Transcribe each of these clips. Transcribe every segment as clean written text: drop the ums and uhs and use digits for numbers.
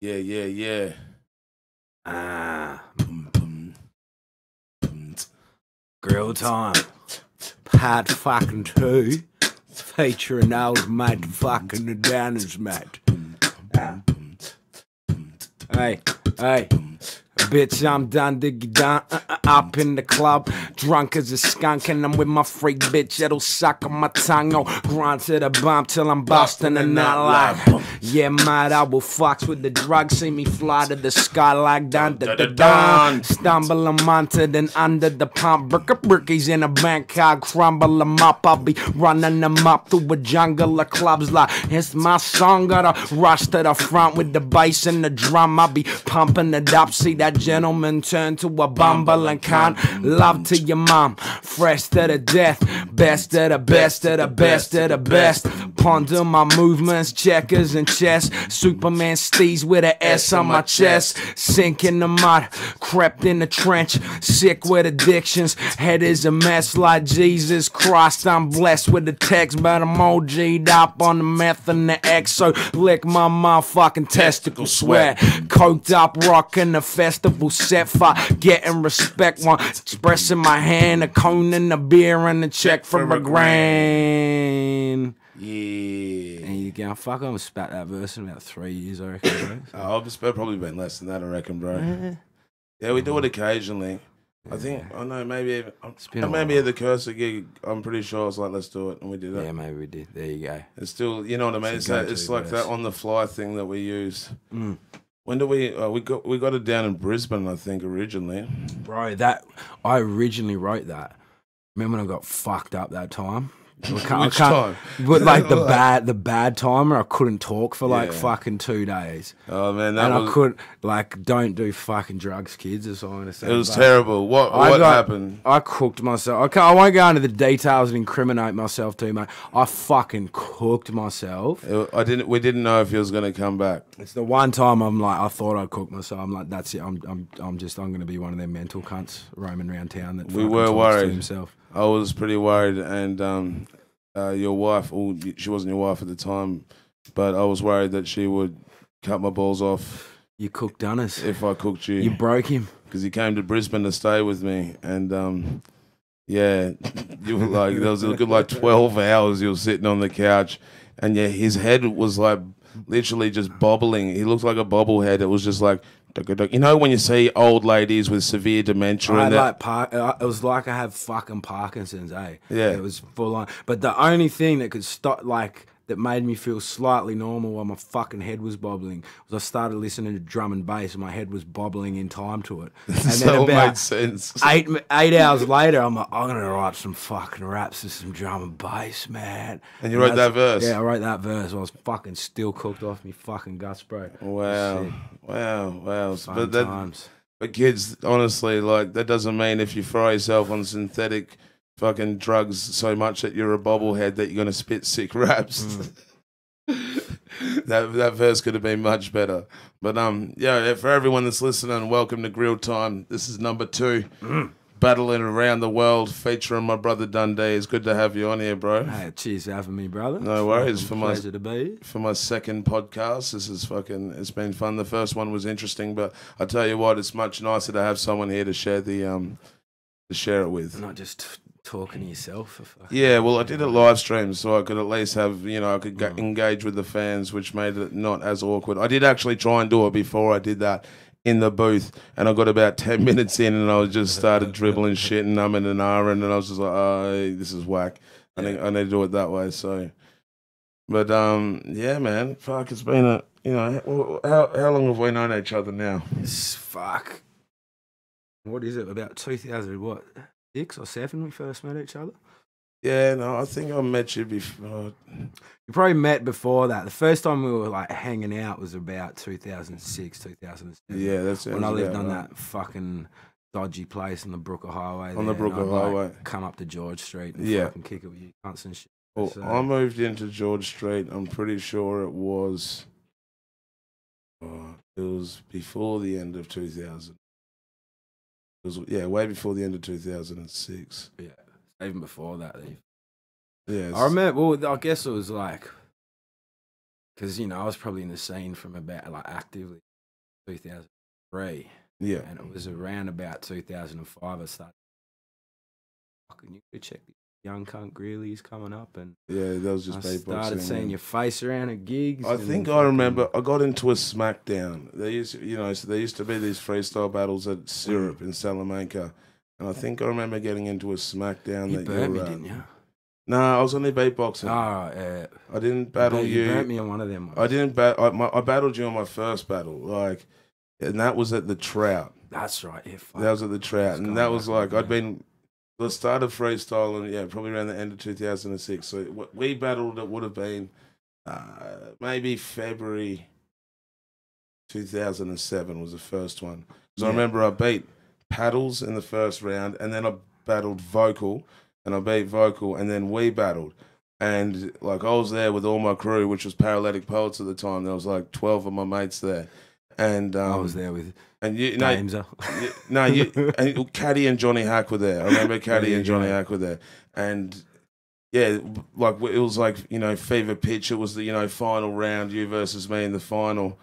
Yeah, yeah, yeah. GreelTime. Part fucking 2. Featuring old mate fucking the downers, mate. Hey, hey. Bitch, I'm Dunn D, up in the club, drunk as a skunk, and I'm with my freak bitch that'll suck on my tongue. Oh, grind to the bump till I'm busting a nut like. Yeah, mate, I will fucks with the drugs, see me fly to the sky like dun da da dun. Stumble 'em onto then under the pump, brickies in a bank, I'll crumble 'em up. I'll be running 'em up through a jungle of clubs like it's my song. Gotta rush to the front with the bass and the drum. I'll be pumping it up, see that gentleman turn to a bumbling cunt. Love to your mom, fresh to the death, best of the best of the best of the best. Ponder my movements, checkers and chess. Superman steez with an S on my chest. Sink in the mud, crept in the trench. Sick with addictions, head is a mess like Jesus Christ. I'm blessed with the text, but I'm OG'd up on the meth and the X. So lick my motherfucking testicle sweat. Coked up, rockin' the festival set for getting respect. One expressing my hand, a cone and a beer and a check from a grand. Yeah. And you go, fuck, I almost spat that verse in about 3 years, I reckon, bro. Oh, it's probably been less than that, I reckon, bro. Yeah, we do it occasionally. I think, I know, maybe maybe at the Cursor gig, I'm pretty sure I was like, let's do it, and we did it. Yeah, maybe we did. There you go. It's still, you know what I mean? It's like that on the fly thing that we use. When do we got it down in Brisbane, I think, originally. Bro, I originally wrote that. Remember when I got fucked up that time? Which time? But like the bad time where I couldn't talk for like fucking 2 days. Oh man, I couldn't, like, don't do fucking drugs, kids. That's all I'm gonna say. It was terrible. What happened? I cooked myself. I won't go into the details and incriminate myself too much. I fucking cooked myself. We didn't know if he was gonna come back. It's the one time I'm like, I thought I'd cook myself. I'm like, that's it. I'm gonna be one of them mental cunts roaming around town that we were worried. To himself. I was pretty worried, and your wife, she wasn't your wife at the time, but I was worried that she would cut my balls off. You cooked Dunners. If I cooked you. You broke him. Because he came to Brisbane to stay with me, and yeah, you were like, there was a good like 12 hours you were sitting on the couch, and yeah, his head was like literally just bobbling. He looked like a bobblehead. It was just like, you know when you see old ladies with severe dementia and it was like I have fucking Parkinson's, eh? Yeah. It was full on. But the only thing that could stop, like, that made me feel slightly normal while my fucking head was bobbling was I started listening to drum and bass and my head was bobbling in time to it. And then about made sense. 8 hours later, I'm like, I'm going to write some fucking raps to some drum and bass, man. And you wrote that verse? Yeah, I wrote that verse. I was fucking still cooked off me fucking guts, bro. Wow. Wow. Fun times. But kids, honestly, like, that doesn't mean if you fry yourself on synthetic fucking drugs so much that you're a bobblehead that you're going to spit sick raps. That verse could have been much better. But yeah, for everyone that's listening, welcome to GreelTime. This is number 2. Battling around the world, featuring my brother Dunn D. It's good to have you on here, bro. Hey, cheers for having me, brother. No worries. Pleasure to be. For my second podcast, this is it's been fun. The first one was interesting, but I tell you what, it's much nicer to have someone here to share to share it with. Not just talking to yourself. Yeah, well, I did a live stream, so I could at least have, I could engage with the fans, which made it not as awkward. I did actually try and do it before I did that in the booth, and I got about 10 minutes in, and I was just started dribbling shit and umming and ahhing, and I was just like, oh, this is whack. I need to do it that way. So, but yeah, man, fuck, it's been how long have we known each other now? Fuck. What is it? About 2006 or 7 we first met each other? Yeah, no, I think I met you before. You probably met before that. The first time we were like hanging out was about 2006, 2007. Yeah, that's when I lived on that fucking dodgy place on the Brooker Highway. On the Brooker Highway. Come up to George Street and fucking kick it with you cunts and shit. Well, I moved into George Street. I'm pretty sure it was before the end of 2000. It was, way before the end of 2006. Yeah. Even before that, yeah. I remember. Well, I guess it was like, because I was probably in the scene from about like actively 2003. Yeah. And it was around about 2005 I started. Fucking, you could check the young cunt Greeley's coming up, and yeah, that was just I started seeing your face around at gigs. I think I remember I got into a SmackDown. They used, so there used to be these freestyle battles at Syrup in Salamanca, and I think I remember getting into a SmackDown. You that burnt you me, didn't you? No, I was only beatboxing. I didn't battle you. You burnt me on one of them. I didn't I battled you on my first battle, like, and that was at the Trout. That's right. Yeah, fuck. That was at the Trout, and that was like I'd been. The start of freestyle, and yeah, probably around the end of 2006. So we battled. It would have been maybe February 2007 was the first one. So I remember I beat Paddles in the first round, and then I battled Vocal, and I beat Vocal, and then we battled. And like I was there with all my crew, which was Paralytic Poets at the time. There was like 12 of my mates there, and I was there with. And you know, Caddy and Johnny Hack were there. I remember Caddy and Johnny Hack were there, and yeah, like it was like fever pitch. It was the final round, you versus me in the final,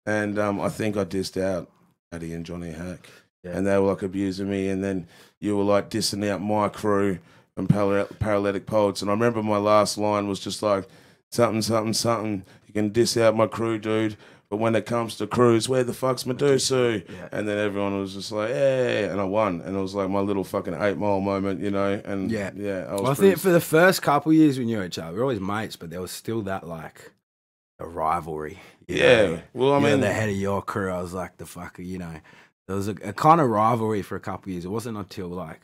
and I think I dissed out Caddy and Johnny Hack, and they were like abusing me, and then you were like dissing out my crew and Paralytic Poets, and I remember my last line was just like something. You can diss out my crew, dude. But when it comes to crews, where the fuck's Medusa? Yeah. And then everyone was just like, hey, and I won. And it was like my little fucking 8 Mile moment, And I think for the first couple of years we knew each other, we were always mates, but there was still that like a rivalry. You know? Well, I mean, the head of your crew, I was like the fucker, There was a kind of rivalry for a couple of years. It wasn't until like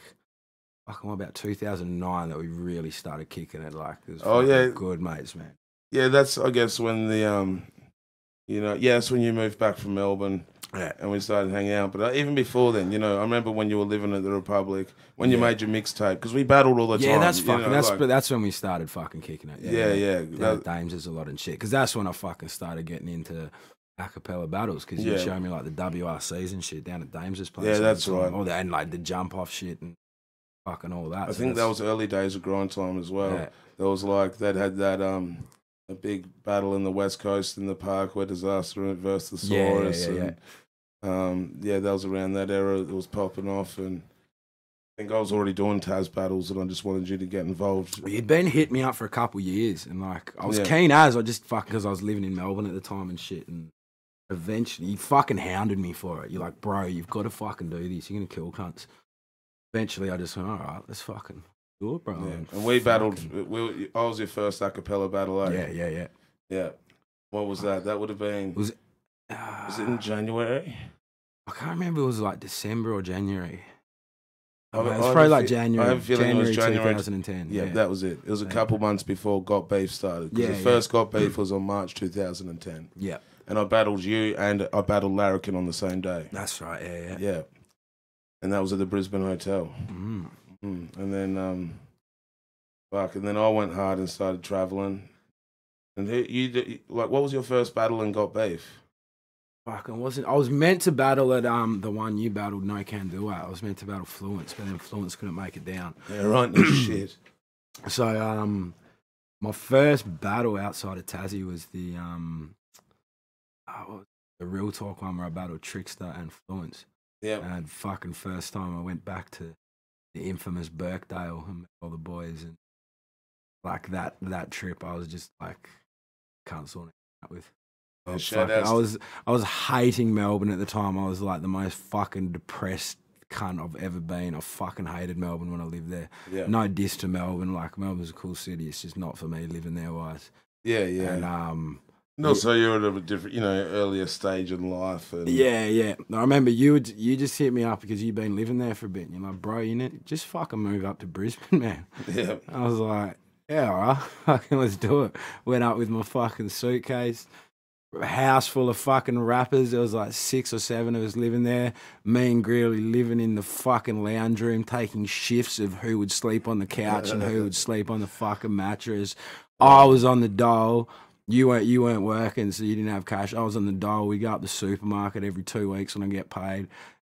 about 2009 that we really started kicking it. Like, it was good mates, man. Yeah, that's I guess when the that's when you moved back from Melbourne, and we started hanging out. But even before then, I remember when you were living at the Republic, when you made your mixtape, because we battled all the time. Yeah, that's fucking. That's when we started fucking kicking it. Yeah. Dames is a lot and shit. Because that's when I fucking started getting into Acappella battles. Because you showed me like the WRCs and shit down at Dames's place. Yeah, that's right. And like the jump off shit and fucking all that. I think that was early days of GreelTime as well. Yeah. There was like that had that a big battle in the West Coast in the park where Disaster versus the Saurus. That was around that era. It was popping off, and I think I was already doing Taz battles, and I just wanted you to get involved. You'd been hitting me up for a couple of years, and like I was keen as I just fucking because I was living in Melbourne at the time and shit, and eventually you fucking hounded me for it. You're like, bro, you've got to fucking do this. You're gonna kill cunts. Eventually, I just went, all right, let's fucking. Good, bro. Yeah. And we battled. I was your first Acappella battle. Yeah. What was that? That would have been. Was it in January? I can't remember. It was like December or January. It was probably like January. I have a feeling it was January 2010. Yeah, that was it. It was a couple months before Got Beef started. The first Got Beef was on March 2010. Yeah. And I battled you, and I battled Larrikin on the same day. That's right. Yeah. And that was at the Brisbane Hotel. And then, and then I went hard and started traveling. And what was your first battle and Got Beef? I was meant to battle at the one you battled, No Can Do It. I was meant to battle Fluence, but then Fluence couldn't make it down. Yeah, right. No shit. So, my first battle outside of Tassie was the Real Talk one where I battled Trickster and Fluence. Yeah. And fucking first time I went back to the infamous Burkdale and met all the boys, and like that trip I was just like can't sort it out with. I was hating Melbourne at the time. I was like the most fucking depressed cunt I've ever been. I fucking hated Melbourne when I lived there. Yeah. No diss to Melbourne, like Melbourne's a cool city. It's just not for me living there wise. Yeah. And no, so you're at a different, earlier stage in life. And... Yeah. I remember you just hit me up because you've been living there for a bit. And you're like, bro, just fucking move up to Brisbane, man. Yeah. I was like, yeah, all right, fucking let's do it. Went up with my fucking suitcase, a house full of fucking rappers. There was like 6 or 7 of us living there. Me and Greeley living in the fucking lounge room, taking shifts of who would sleep on the couch and who would sleep on the fucking mattress. I was on the dole. You weren't working, so you didn't have cash. I was on the dole. We go up the supermarket every 2 weeks when I get paid.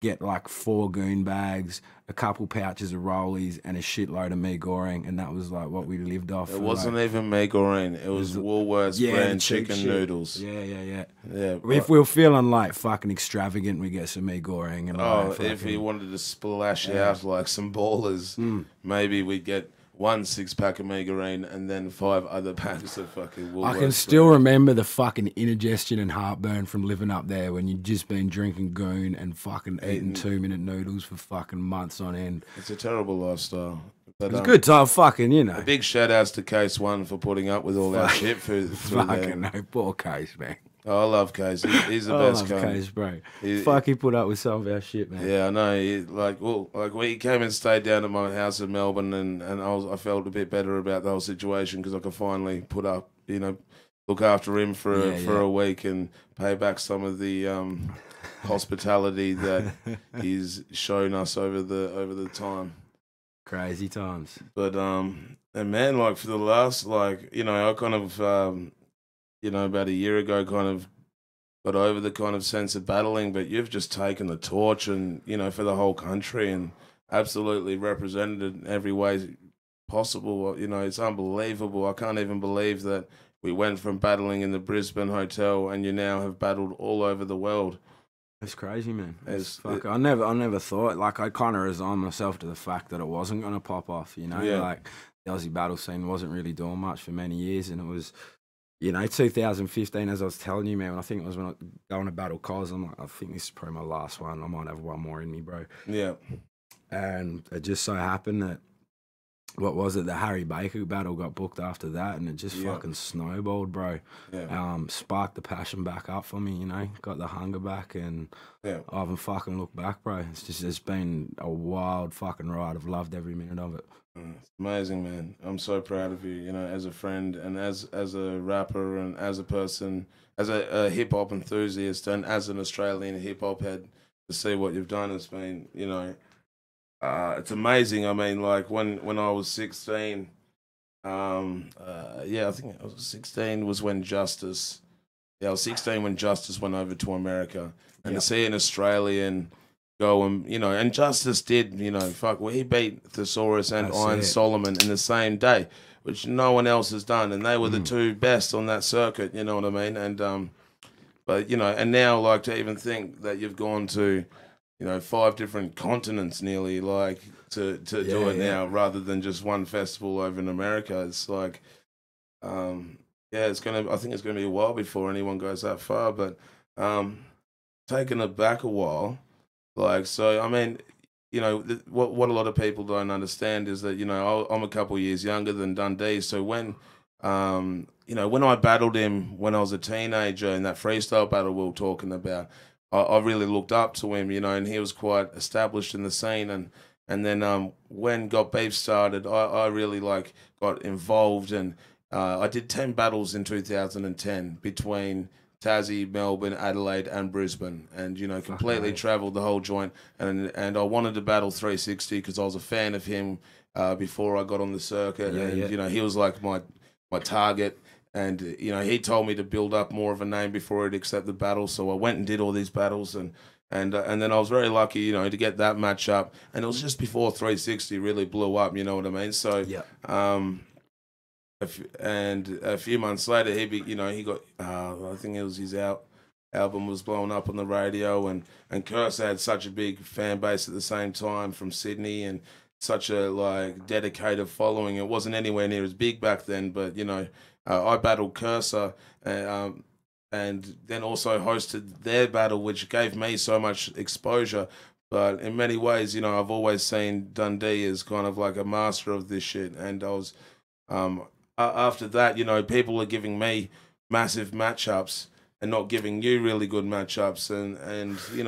get like 4 goon bags, a couple pouches of rollies, and a shitload of mee goreng, and that was like what we lived off. It wasn't even mee goreng. It was Woolworths brand chicken noodles. Yeah. Yeah. If we were feeling like fucking extravagant, we get some mee goreng. And like, if we wanted to splash out like some ballers, maybe we'd get 1 6-pack of mee goreng and then 5 other packs of fucking Woolworths. I can still remember the fucking indigestion and heartburn from living up there when you'd just been drinking goon and fucking eating 2-minute noodles for fucking months on end. It's a terrible lifestyle. But, it's a good time, fucking, you know. A big shout outs to Case One for putting up with all that shit through fucking no, poor Case, man. Oh, I love Case. He's the best guy. Case, bro. Fuck, he put up with some of our shit, man. Yeah, I know. He came and stayed down at my house in Melbourne, and I felt a bit better about the whole situation because I could finally put up, look after him for a week and pay back some of the hospitality that he's shown us over the time. Crazy times. But and man, like for the last I kind of about a year ago, kind of got over the kind of sense of battling, but you've just taken the torch and, for the whole country and absolutely represented it in every way possible. It's unbelievable. I can't even believe that we went from battling in the Brisbane hotel and you now have battled all over the world. It's crazy, man. I never thought, like, I kind of resigned myself to the fact that it wasn't going to pop off, like the Aussie battle scene wasn't really doing much for many years, and it was, 2015, as I was telling you, man, I think it was when I going to Battle Cos, I'm like, I think this is probably my last one. I might have one more in me, bro. Yeah. And it just so happened that, the Harry Baker battle got booked after that, and it just fucking snowballed, bro. Yeah. Sparked the passion back up for me, got the hunger back, and I haven't fucking looked back, bro. It's been a wild fucking ride. I've loved every minute of it. It's amazing, man. I'm so proud of you, as a friend and as a rapper and as a person, as a hip-hop enthusiast and as an Australian hip-hop head, to see what you've done has been, it's amazing. I mean, like when I was 16, I think I was 16 was when Justice, I was 16 when Justice went over to America, and to see an Australian go and, and Justice did, he beat Thesaurus and Iron Solomon in the same day, which no one else has done, and they were the 2 best on that circuit, you know what I mean? And, but, and now, like, to even think that you've gone to, 5 different continents nearly, like, to do it now, rather than just one festival over in America, it's like, I think it's gonna be a while before anyone goes that far, but, taking it back a while, like, so, I mean, what a lot of people don't understand is that, I'm a couple of years younger than Dunn D, so when I battled him when I was a teenager in that freestyle battle we were talking about, I really looked up to him, and he was quite established in the scene, and then when Got Beef started, I really, like, got involved, and I did 10 battles in 2010 between Tassie, Melbourne, Adelaide, and Brisbane, and completely travelled the whole joint. And I wanted to battle 360 because I was a fan of him before I got on the circuit, he was like my target. And he told me to build up more of a name before he'd accept the battle. So I went and did all these battles, and then I was very lucky, to get that match up. And it was just before 360 really blew up. You know what I mean? So and a few months later, he got, I think it was his album was blowing up on the radio, and Curse had such a big fan base at the same time from Sydney, and such a, like, dedicated following. It wasn't anywhere near as big back then, but, I battled Cursor, and then also hosted their battle, which gave me so much exposure. But in many ways, I've always seen Dunn D as kind of like a master of this shit, and I was, after that, people are giving me massive matchups and not giving you really good matchups, and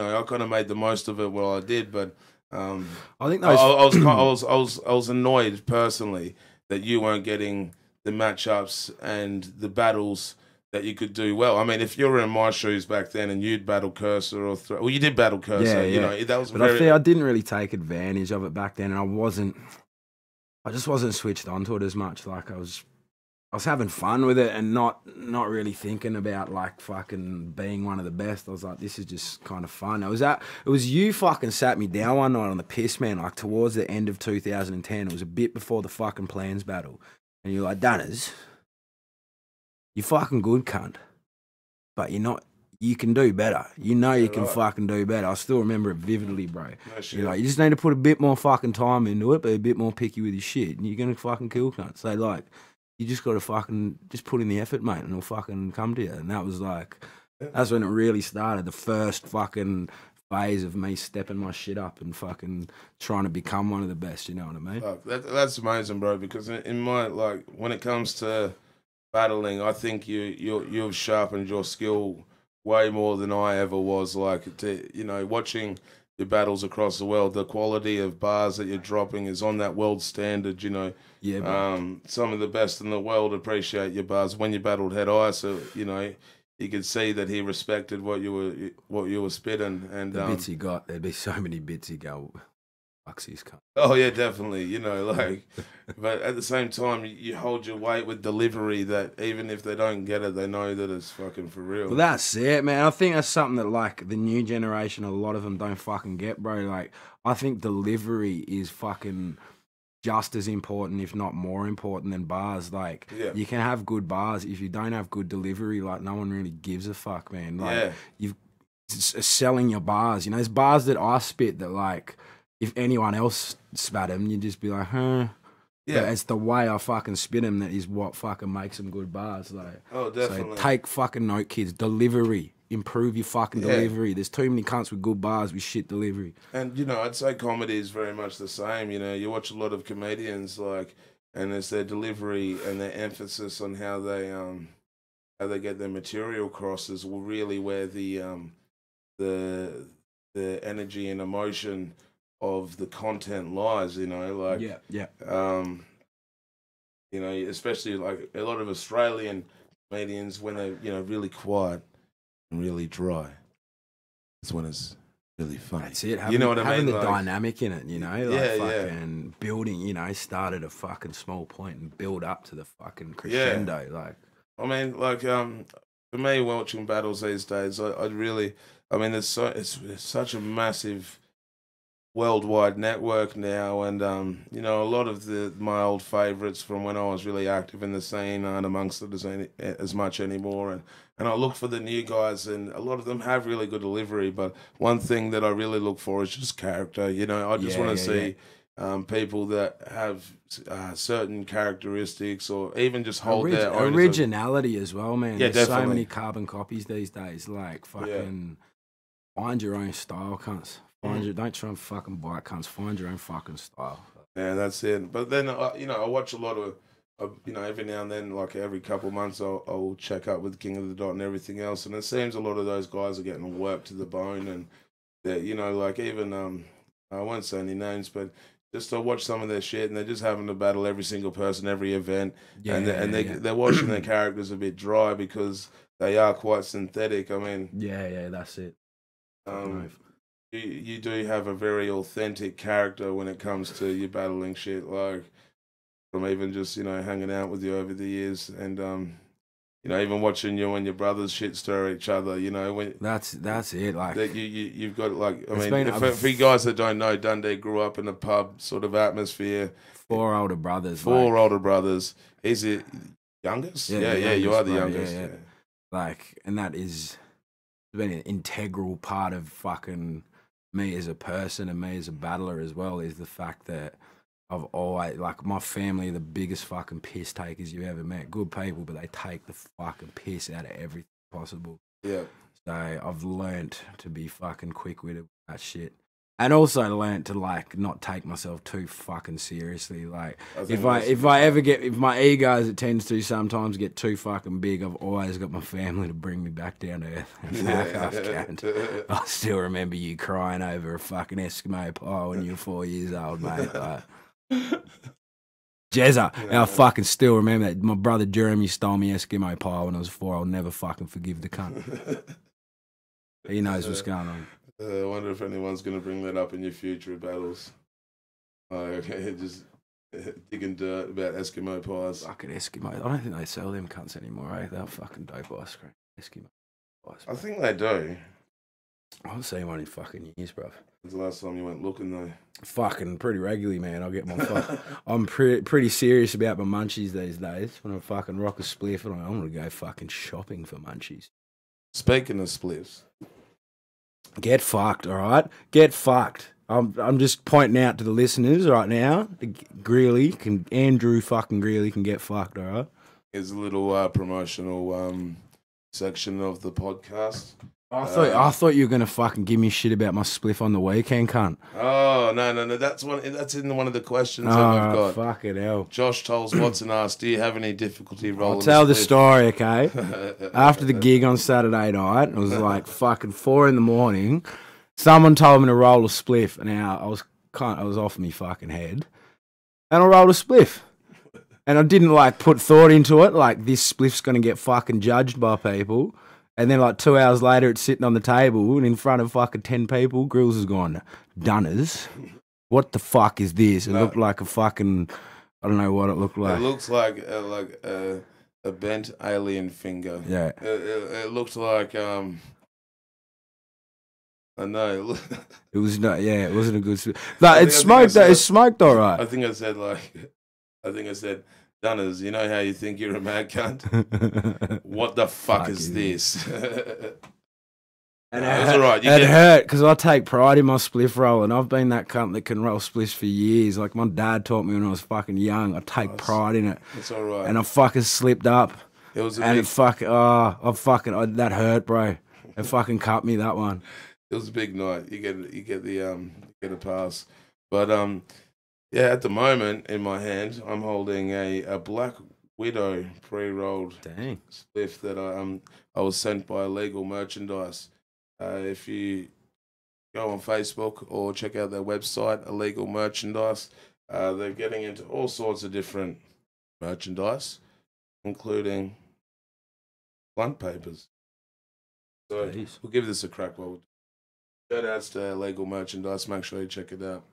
I kind of made the most of it while I did. But I think I was annoyed personally that you weren't getting the matchups and the battles that you could do well. I mean, if you were in my shoes back then and you'd battle Cursor well, you did battle Cursor, that was. But I didn't really take advantage of it back then, and I just wasn't switched onto it as much. Like, I was I was having fun with it and not really thinking about like fucking being one of the best. I was like, this is just kind of fun. It was you fucking sat me down one night on the piss, man, like towards the end of 2010. It was a bit before the fucking plans battle. And you're like, Dunners, you fucking good cunt. But you're not, you can do better. You know you can fucking do better. I still remember it vividly, bro. No shit. You're like, you just need to put a bit more fucking time into it, but a bit more picky with your shit. And you're going to fucking kill cunts. So like, you just got to fucking just put in the effort, mate, and it'll fucking come to you. And that was like, that's when it really started. The first fucking phase of me stepping my shit up and fucking trying to become one of the best. You know what I mean? That's amazing, bro. Because in my like, when it comes to battling, I think you've sharpened your skill way more than I ever was. Like, watching your battles across the world, the quality of bars that you're dropping is on that world standard. Yeah, bro. Some of the best in the world appreciate your bars. When you battled Head Eye, so you could see that he respected what you were spitting. And the bits he got, there'd be so many bits he go, fucks his cunt. Oh yeah, definitely. But at the same time, you hold your weight with delivery. That even if they don't get it, they know that it's fucking for real. Well, that's it, man. I think that's something that like the new generation, a lot of them don't fucking get, bro. Like, I think delivery is fucking just as important, if not more important than bars. Like, you can have good bars. If you don't have good delivery, like, no one really gives a fuck, man. Like, you've selling your bars. There's bars that I spit that, like, if anyone else spat them, you'd just be like, huh. Yeah. But it's the way I fucking spit them that is what fucking makes them good bars. Like, oh, definitely. So take fucking note, kids. Delivery. Improve your fucking delivery. There's too many cunts with good bars with shit delivery. And, I'd say comedy is very much the same. You watch a lot of comedians, like, and it's their delivery and their emphasis on how they get their material across is really where the energy and emotion of the content lies, especially like a lot of Australian comedians, when they're, really quiet and really dry, it's when it's really funny. That's it. You know what I mean? Having the like, dynamic in it, fucking building, start at a fucking small point and build up to the fucking crescendo. Like, I mean, like, for me, watching battles these days, it's such a massive worldwide network now, and a lot of my old favourites from when I was really active in the scene aren't amongst it as much anymore, and I look for the new guys, and a lot of them have really good delivery, but one thing that I really look for is just character. I just want to see people that have certain characteristics, or even just hold their own originality as well, man. Yeah, There's definitely. so many carbon copies these days. Like, fucking find your own style, cunts. Don't try and fucking bite cunts. Find your own fucking style. Yeah, that's it. But then, I watch a lot of, every now and then, like every couple of months, I'll check up with King of the Dot and everything else. And it seems a lot of those guys are getting worked to the bone. And, like even, I won't say any names, but just I watch some of their shit, and they're just having to battle every single person, every event. They're watching their characters a bit dry because they are quite synthetic. I mean... Yeah, that's it. You do have a very authentic character when it comes to your battling shit, like from even just, hanging out with you over the years, and even watching you and your brothers shit stir each other, when that's it, like that you've got, like, for you guys that don't know, Dunn D grew up in a pub sort of atmosphere. Four older brothers. Older brothers. He's the youngest? Yeah, you are the youngest. Yeah. Like, and that is been an integral part of fucking me as a person and me as a battler as well, is the fact that I've always, like, my family are the biggest fucking piss takers you ever met. Good people, but they take the fucking piss out of everything possible. Yeah. So I've learnt to be fucking quick-witted with that shit. And also learnt to, like, not take myself too fucking seriously. Like, if my ego, as it tends to sometimes get too fucking big, I've always got my family to bring me back down to earth. I still remember you crying over a fucking Eskimo pie when you were 4 years old, mate. Like, Jezza. And I fucking still remember that. My brother Jeremy stole me Eskimo pie when I was 4. I'll never fucking forgive the cunt. He knows what's going on. I wonder if anyone's going to bring that up in your future battles. Just Digging dirt about Eskimo pies. Fucking Eskimo. I don't think they sell them cunts anymore, eh? They're fucking dope ice cream. Eskimo ice cream. I think they do. I haven't seen one in fucking years, bruv. When's the last time you went looking though? Fucking pretty regularly, man. I'm pretty serious about my munchies these days. When I fucking rock a spliff, and I'm gonna go fucking shopping for munchies. Speaking of spliffs, get fucked, all right? Get fucked. I'm just pointing out to the listeners right now. Andrew fucking Greeley can get fucked, all right? here's a little promotional section of the podcast. I thought you were gonna fucking give me shit about my spliff on the weekend, cunt. Oh no! That's in one of the questions that we've got. Fucking hell. Josh Tolles Watson asked, "Do you have any difficulty rolling?" I'll tell the story, okay? After the gig on Saturday night, it was like fucking 4 a.m. Someone told me to roll a spliff, and I was off my fucking head, and I rolled a spliff, and I didn't like put thought into it, like this spliff's gonna get fucking judged by people. And then, like, 2 hours later, it's sitting on the table, and in front of fucking 10 people, Grills has gone, Dunners, what the fuck is this? It looked like a fucking, I don't know what it looked like. It looks like a bent alien finger. Yeah. It looked like, I know. It was not, yeah, it wasn't a good, like, it's smoked all right. I think I said, Dunners, you know how you think you're a mad cunt? What the fuck is this? And it was all right. It hurt because I take pride in my spliff roll, and I've been that cunt that can roll spliffs for years. Like my dad taught me when I was fucking young. I take pride in it. It's all right. And I fucking slipped up. It was that hurt, bro. It fucking cut me, that one. It was a big night. You get a pass, but yeah, at the moment, in my hand, I'm holding a Black Widow pre-rolled spliff that I was sent by Illegal Merchandise. If you go on Facebook or check out their website, Illegal Merchandise, they're getting into all sorts of different merchandise, including blunt papers. So we'll give this a crack. Shout outs to Illegal Merchandise. Make sure you check it out.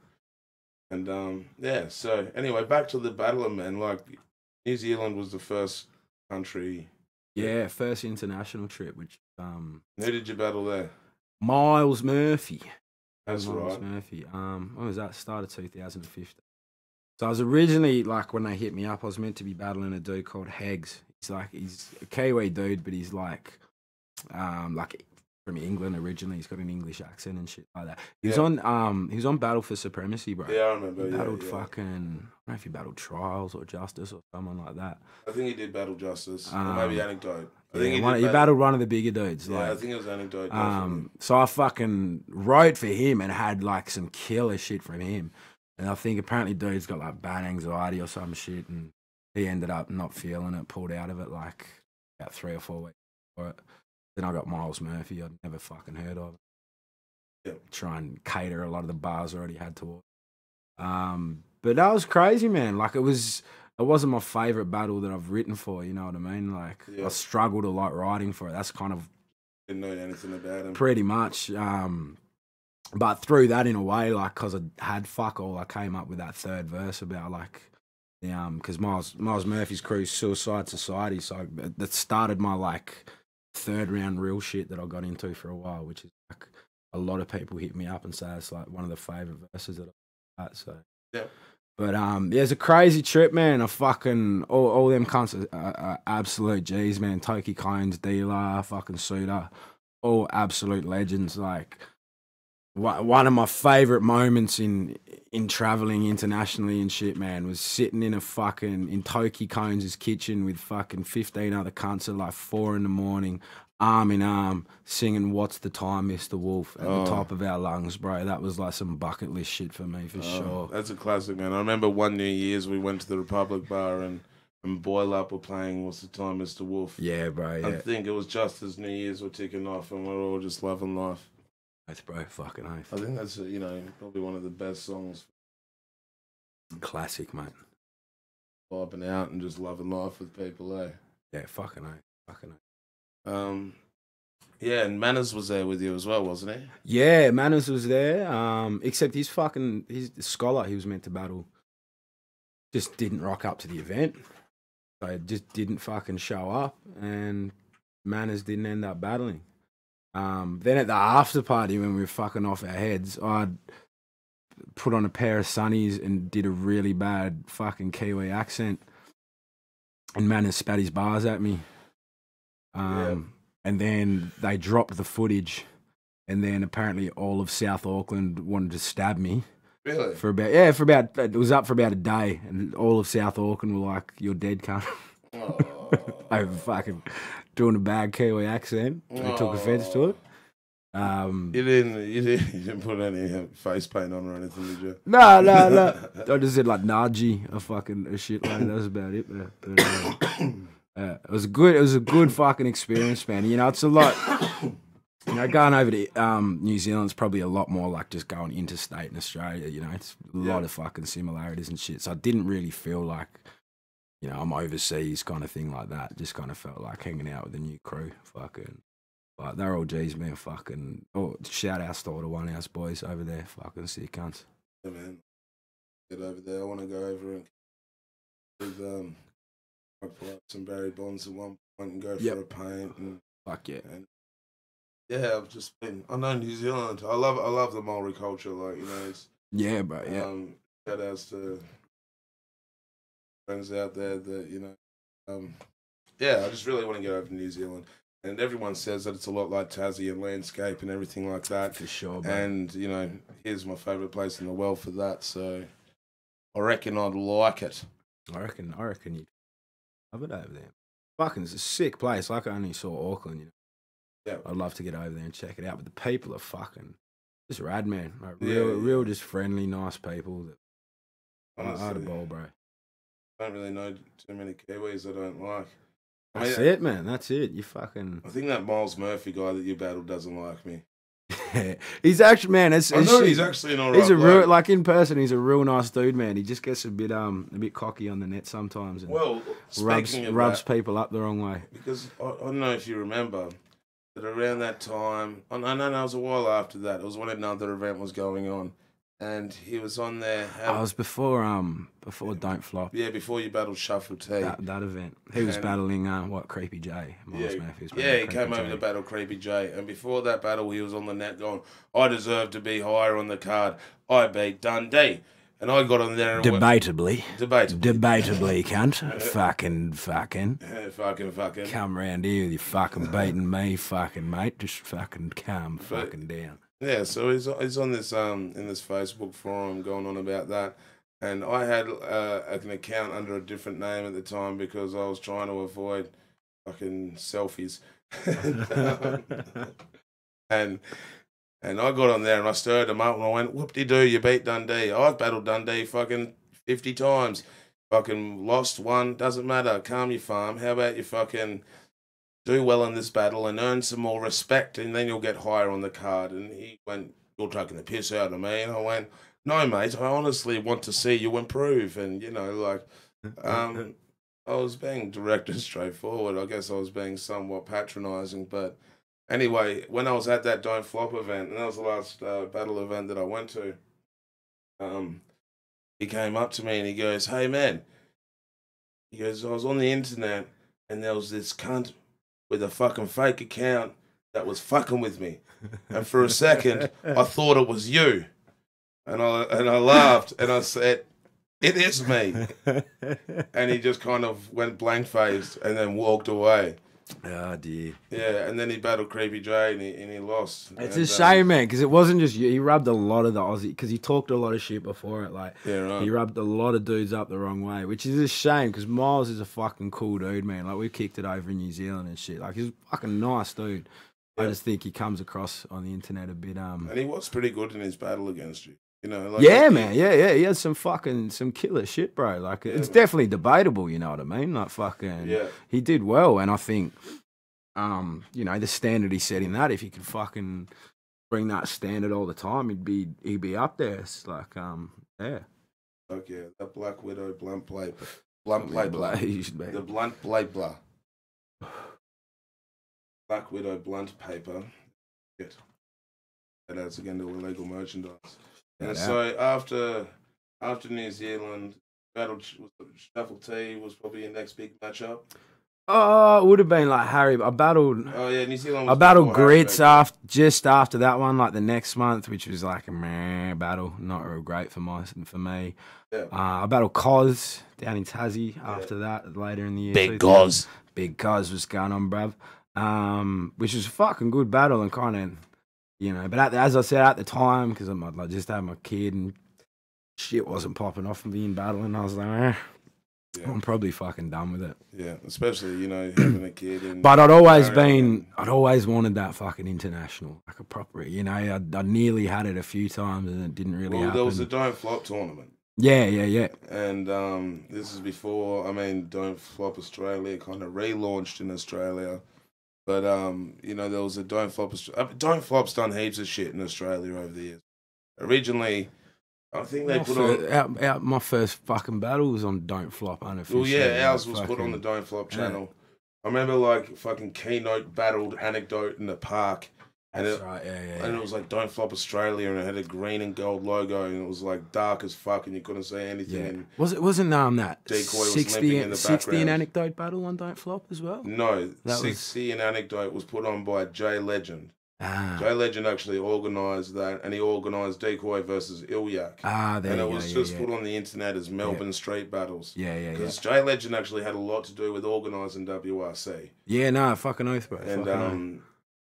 And yeah, so anyway, back to the Battlin, man. Like, New Zealand was the first country. Yeah, first international trip. Which who did you battle there? Miles Murphy. That's Miles right. Murphy. When was that? Started 2015. So I was originally, like, when they hit me up, I was meant to be battling a dude called Hegs. He's a Kiwi dude, but he's like from England originally. He's got an English accent and shit like that. He was on Battle for Supremacy, bro. Yeah, I remember. He battled fucking, I don't know if he battled Trials or Justice or someone like that. I think he did battle Justice, or maybe Anecdote. I think he battled one of the bigger dudes. Yeah, I think it was Anecdote. So I fucking wrote for him and had like some killer shit from him. And I think apparently dude's got like bad anxiety or some shit, and he ended up not feeling it, pulled out of it like about 3 or 4 weeks before it. Then I got Miles Murphy. I'd never fucking heard of it. Yep. Try and cater a lot of the bars I already had to. But that was crazy, man. Like it wasn't my favourite battle that I've written for, you know what I mean? Like I struggled a lot writing for it. That's kind of didn't know anything about him. Pretty much. But through that in a way, like because I had fuck all, I came up with that third verse about like because Miles Murphy's crew's Suicide Society, so that started my like third round real shit that I got into for a while, which is like a lot of people hit me up and say it's like one of the favourite verses that I've had. So yeah. But yeah, it's a crazy trip, man. I fucking all them cunts are absolute G's, man. Toki Cones, Dealer, fucking Suda, all absolute legends. Like one of my favourite moments in travelling internationally and shit, man, was sitting in Toki Cones' kitchen with fucking 15 other cunts at like 4 a.m, arm in arm, singing "What's the Time, Mr. Wolf" at the top of our lungs, bro. That was like some bucket list shit for me, for sure. That's a classic, man. I remember one New Year's we went to the Republic Bar and Boil Up were playing "What's the Time, Mr. Wolf." Yeah, bro. Yeah. I think it was just as New Year's were ticking off and we're all just loving life. That's bro, fucking oath. I think that's probably one of the best songs. Classic, mate. Vibing out and just loving life with people, eh? Yeah, fucking oath. Yeah, and Manners was there with you as well, wasn't he? Yeah, Manners was there. Except he's the scholar he was meant to battle. just didn't rock up to the event. So just didn't fucking show up, and manners didn't end up battling. Then at the after party when we were fucking off our heads, I'd put on a pair of sunnies and did a really bad fucking Kiwi accent, and manners spat his bars at me. And then they dropped the footage, and then apparently all of South Auckland wanted to stab me. Really? It was up for about a day, and all of South Auckland were like, "You're dead, cunt." Oh. Over fucking doing a bad Kiwi accent. They took offence to it. You didn't put any face paint on or anything, did you? No. I just said like Naji, a shit like that. That was about it. But it was good. It was a good fucking experience, man. You know, it's a lot. You know, going over to New Zealand's probably a lot more like just going interstate in Australia. You know, it's a lot of fucking similarities and shit. So I didn't really feel like, you know, I'm overseas kind of thing like that. Just kind of felt like hanging out with a new crew. Fucking, but they're all G's, man. Fucking, shout out to all the 1 House boys over there. Fucking sick cunts. Yeah, man. Get over there. I want to go over and with I pull up some Barry Bonds at one point and go for a paint and fuck yeah. And yeah, I've just been. I know New Zealand. I love the Maori culture. Like, you know, it's, bro. Yeah. Shout outs to friends out there that, you know. I just really want to get over to New Zealand. And everyone says that it's a lot like Tassie and landscape and everything like that. For sure, bro. And, you know, here's my favourite place in the world for that. So I reckon I'd like it. I reckon you'd love it over there. Fucking, it's a sick place. Like I only saw Auckland, you know. Yeah. I'd love to get over there and check it out. But the people are fucking just rad, man. Like real just friendly, nice people. I had a ball, bro. I don't really know too many Kiwis I don't like. That's it, man. That's it. You fucking... I think that Miles Murphy guy that you battled doesn't like me. He's actually, man. He's actually an alright. He's a real, like in person. He's a real nice dude, man. He just gets a bit cocky on the net sometimes. And rubs people up the wrong way. Because I don't know if you remember that around that time, no, it was a while after that. It was when another event was going on, and he was on there. I was before Don't Flop. Yeah, before you battled Shuffle T. That event. He was battling Creepy J. He came over to battle Creepy J, and before that battle, he was on the net going, "I deserve to be higher on the card. I beat Dunn D." And I got on there and Debatably, cunt. fucking. Yeah, fucking. Come round here with you fucking beating me, fucking mate. Just fucking calm fucking down. Yeah, so he's on this in this Facebook forum going on about that, and I had an account under a different name at the time because I was trying to avoid fucking selfies, and I got on there and I stirred him up and I went, "Whoop-de-doo, you beat Dunn D. I've battled Dunn D fucking 50 times, fucking lost one, doesn't matter. Calm your farm. How about you fucking do well in this battle and earn some more respect, and then you'll get higher on the card." And he went, "You're taking the piss out of me." And I went, "No, mate, I honestly want to see you improve." And, you know, like, I was being direct and straightforward. I guess I was being somewhat patronising. But anyway, when I was at that Don't Flop event, and that was the last battle event that I went to, he came up to me and he goes, "Hey, man," he goes, "I was on the internet and there was this cunt with a fucking fake account that was fucking with me. And for a second, I thought it was you." And I laughed and I said, "It is me." And he just kind of went blank-faced and then walked away. Oh, dear. Yeah, and then he battled Creepy J and he lost. It's a shame, man, because it wasn't just you. He rubbed a lot of the Aussie, because he talked a lot of shit before it. Like, yeah, right. He rubbed a lot of dudes up the wrong way, which is a shame, because Miles is a fucking cool dude, man. Like, we kicked it over in New Zealand and shit. Like, he's a fucking nice dude. Yeah. I just think he comes across on the internet a bit... And he was pretty good in his battle against you. You know, like, yeah, man. Yeah. He had some killer shit, bro. Like, it's definitely debatable, you know what I mean? Like, fucking... Yeah. He did well, and I think... you know, the standard he set in that, if he could fucking bring that standard all the time, he'd be up there. It's like, yeah. Fuck yeah, the Black Widow blunt plate blah. The blunt plate blah. Black Widow blunt paper. Shit. That's again to illegal merchandise. And so after New Zealand, Shuffle T was probably your next big matchup. Oh, it would have been like Harry. I battled. Oh yeah, New Zealand. I battled Grits just after that one, like the next month, which was like a meh battle, not real great for me. Yeah. I battled Cos down in Tassie after that later in the year. Big Cos was going on, bruv. Which was a fucking good battle and kind of, you know. But as I said at the time, because I just had my kid and shit wasn't popping off from being battling, I was like, yeah. I'm probably fucking done with it. Yeah, especially, you know, having a kid. And but I'd always wanted that fucking international, like a proper, you know, I nearly had it a few times and it didn't really happen. There was a Don't Flop tournament. Yeah. And this is before, Don't Flop Australia kind of relaunched in Australia. But, you know, there was a Don't Flop. Don't Flop's done heaps of shit in Australia over the years. Originally, I think they put on... my first fucking battle was on Don't Flop unofficially. Well, yeah, ours was put on the Don't Flop channel. Yeah. I remember, like, fucking Keynote battled Anecdote in the park. And right, And it was like Don't Flop Australia, and it had a green and gold logo, and it was like dark as fuck, and you couldn't see anything. Yeah. And wasn't that Decoy was limping in the 60 and Anecdote battle on Don't Flop as well? No, 60 and Anecdote was put on by Jay Legend. Jay Legend actually organised that, and he organised Decoy versus Ilyak. And it was just put on the internet as Melbourne Street Battles. Yeah. Because Jay Legend actually had a lot to do with organising WRC. Yeah, no, fucking oath, bro.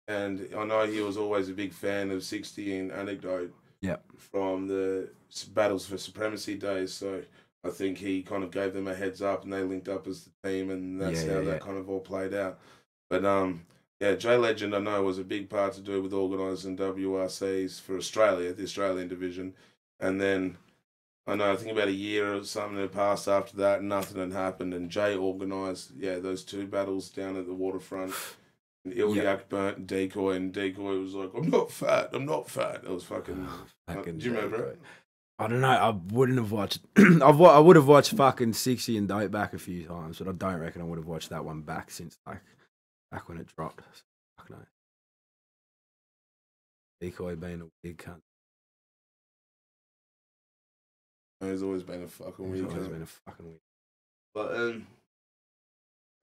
And I know he was always a big fan of 60 and Anecdote from the Battles for Supremacy days. So I think he kind of gave them a heads up and they linked up as the team, and that's how that kind of all played out. But Jay Legend, I know, was a big part to do with organising WRCs for Australia, the Australian division. And then I think about a year or something had passed after that, and nothing had happened. And Jay organised, those two battles down at the waterfront. Ilyak burnt Decoy, and Decoy was like, I'm not fat. It was fucking do you remember it? I don't know. I wouldn't have watched. I would have watched fucking 60 and Dope back a few times, but I don't reckon I would have watched that one back since back when it dropped. Fuck no. Decoy being a weird cunt. He's always been a fucking weird cunt. But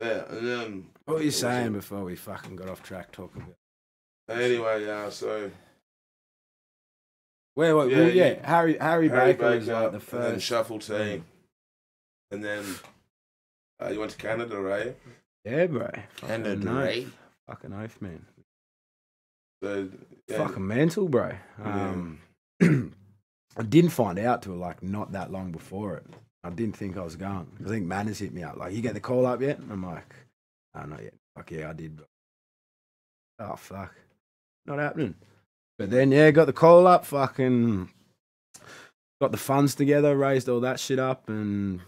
and then what were you saying before we fucking got off track talking about? Anyway, so Harry Baker was like the first. And then Shuffle T. And then you went to Canada, right? Yeah, bro. Canada, right? Fucking oath, man. So, fucking mental, bro. I didn't find out till like not that long before it. I didn't think I was going. I think Manners hit me up. Like, you get the call up yet? And I'm like, oh, not yet. Fuck yeah, I did. But... oh, fuck. Not happening. But then, got the call up, fucking got the funds together, raised all that shit up, and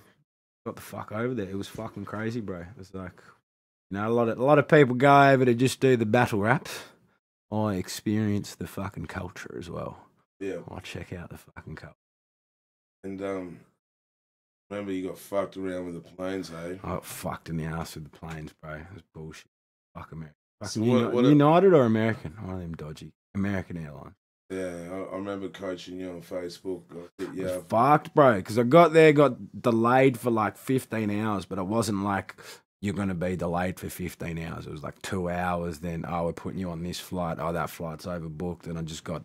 got the fuck over there. It was fucking crazy, bro. It was like, you know, a lot of people go over to just do the battle raps. I experience the fucking culture as well. Yeah. I check out the fucking culture. And, remember you got fucked around with the planes, hey? I got fucked in the ass with the planes, bro. It was bullshit. Fuck American. So United or American? One of them dodgy. American Airlines. Yeah, I remember coaching you on Facebook. Fucked, bro. Because I got there, got delayed for like 15 hours, but it wasn't like you're going to be delayed for 15 hours. It was like 2 hours. Then, we're putting you on this flight. That flight's overbooked. And I just got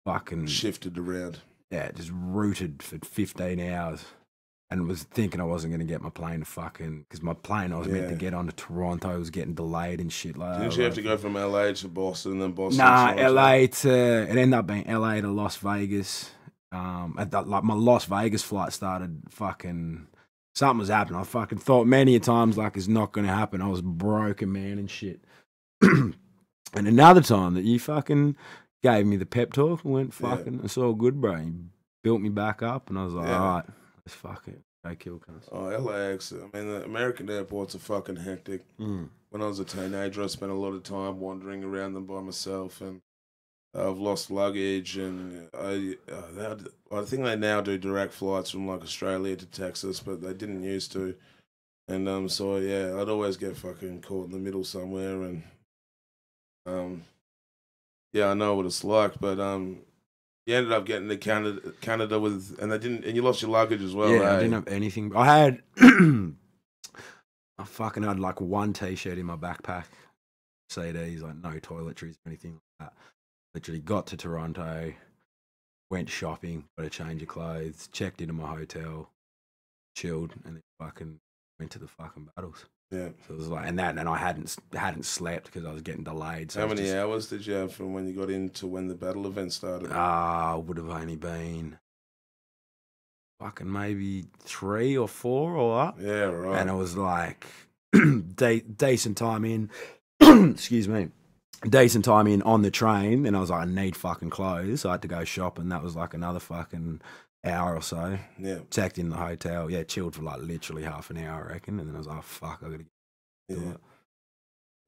fucking... shifted around. Yeah, just rooted for 15 hours. And was thinking I wasn't going to get my plane to fucking... because my plane I was meant to get on to Toronto was getting delayed and shit like that. Didn't you have to go from LA to Boston and then Boston to LA to... it ended up being LA to Las Vegas. Like my Las Vegas flight started fucking... something was happening. I fucking thought many a times like it's not going to happen. I was broken, man, and shit. And another time that you fucking gave me the pep talk and went fucking... it's all good, bro. You built me back up and I was like, all right. Let's fuck it. Go kill cunts. Oh, LAX. The American airports are fucking hectic. When I was a teenager, I spent a lot of time wandering around them by myself, and I've lost luggage, and I think they now do direct flights from like Australia to Texas, but they didn't used to. And I'd always get fucking caught in the middle somewhere, and I know what it's like, but You ended up getting to Canada with, and you lost your luggage as well. Yeah, eh? I didn't have anything. I had, I fucking had like one t-shirt in my backpack, CDs, like no toiletries or anything like that. Literally got to Toronto, went shopping, got a change of clothes, checked into my hotel, chilled, and then fucking went to the fucking battles. Yeah. So it was like, and I hadn't slept because I was getting delayed. So how many hours did you have from when you got into when the battle event started? Would have only been fucking maybe 3 or 4 or what. Yeah, right. And it was like decent time in. Excuse me. Decent time in on the train, and I was like, I need fucking clothes. So I had to go shop, and that was like another fucking hour or so. Yeah. Checked in the hotel. Yeah, chilled for like literally half an hour, I reckon. And then I was like, oh, fuck, I gotta get it.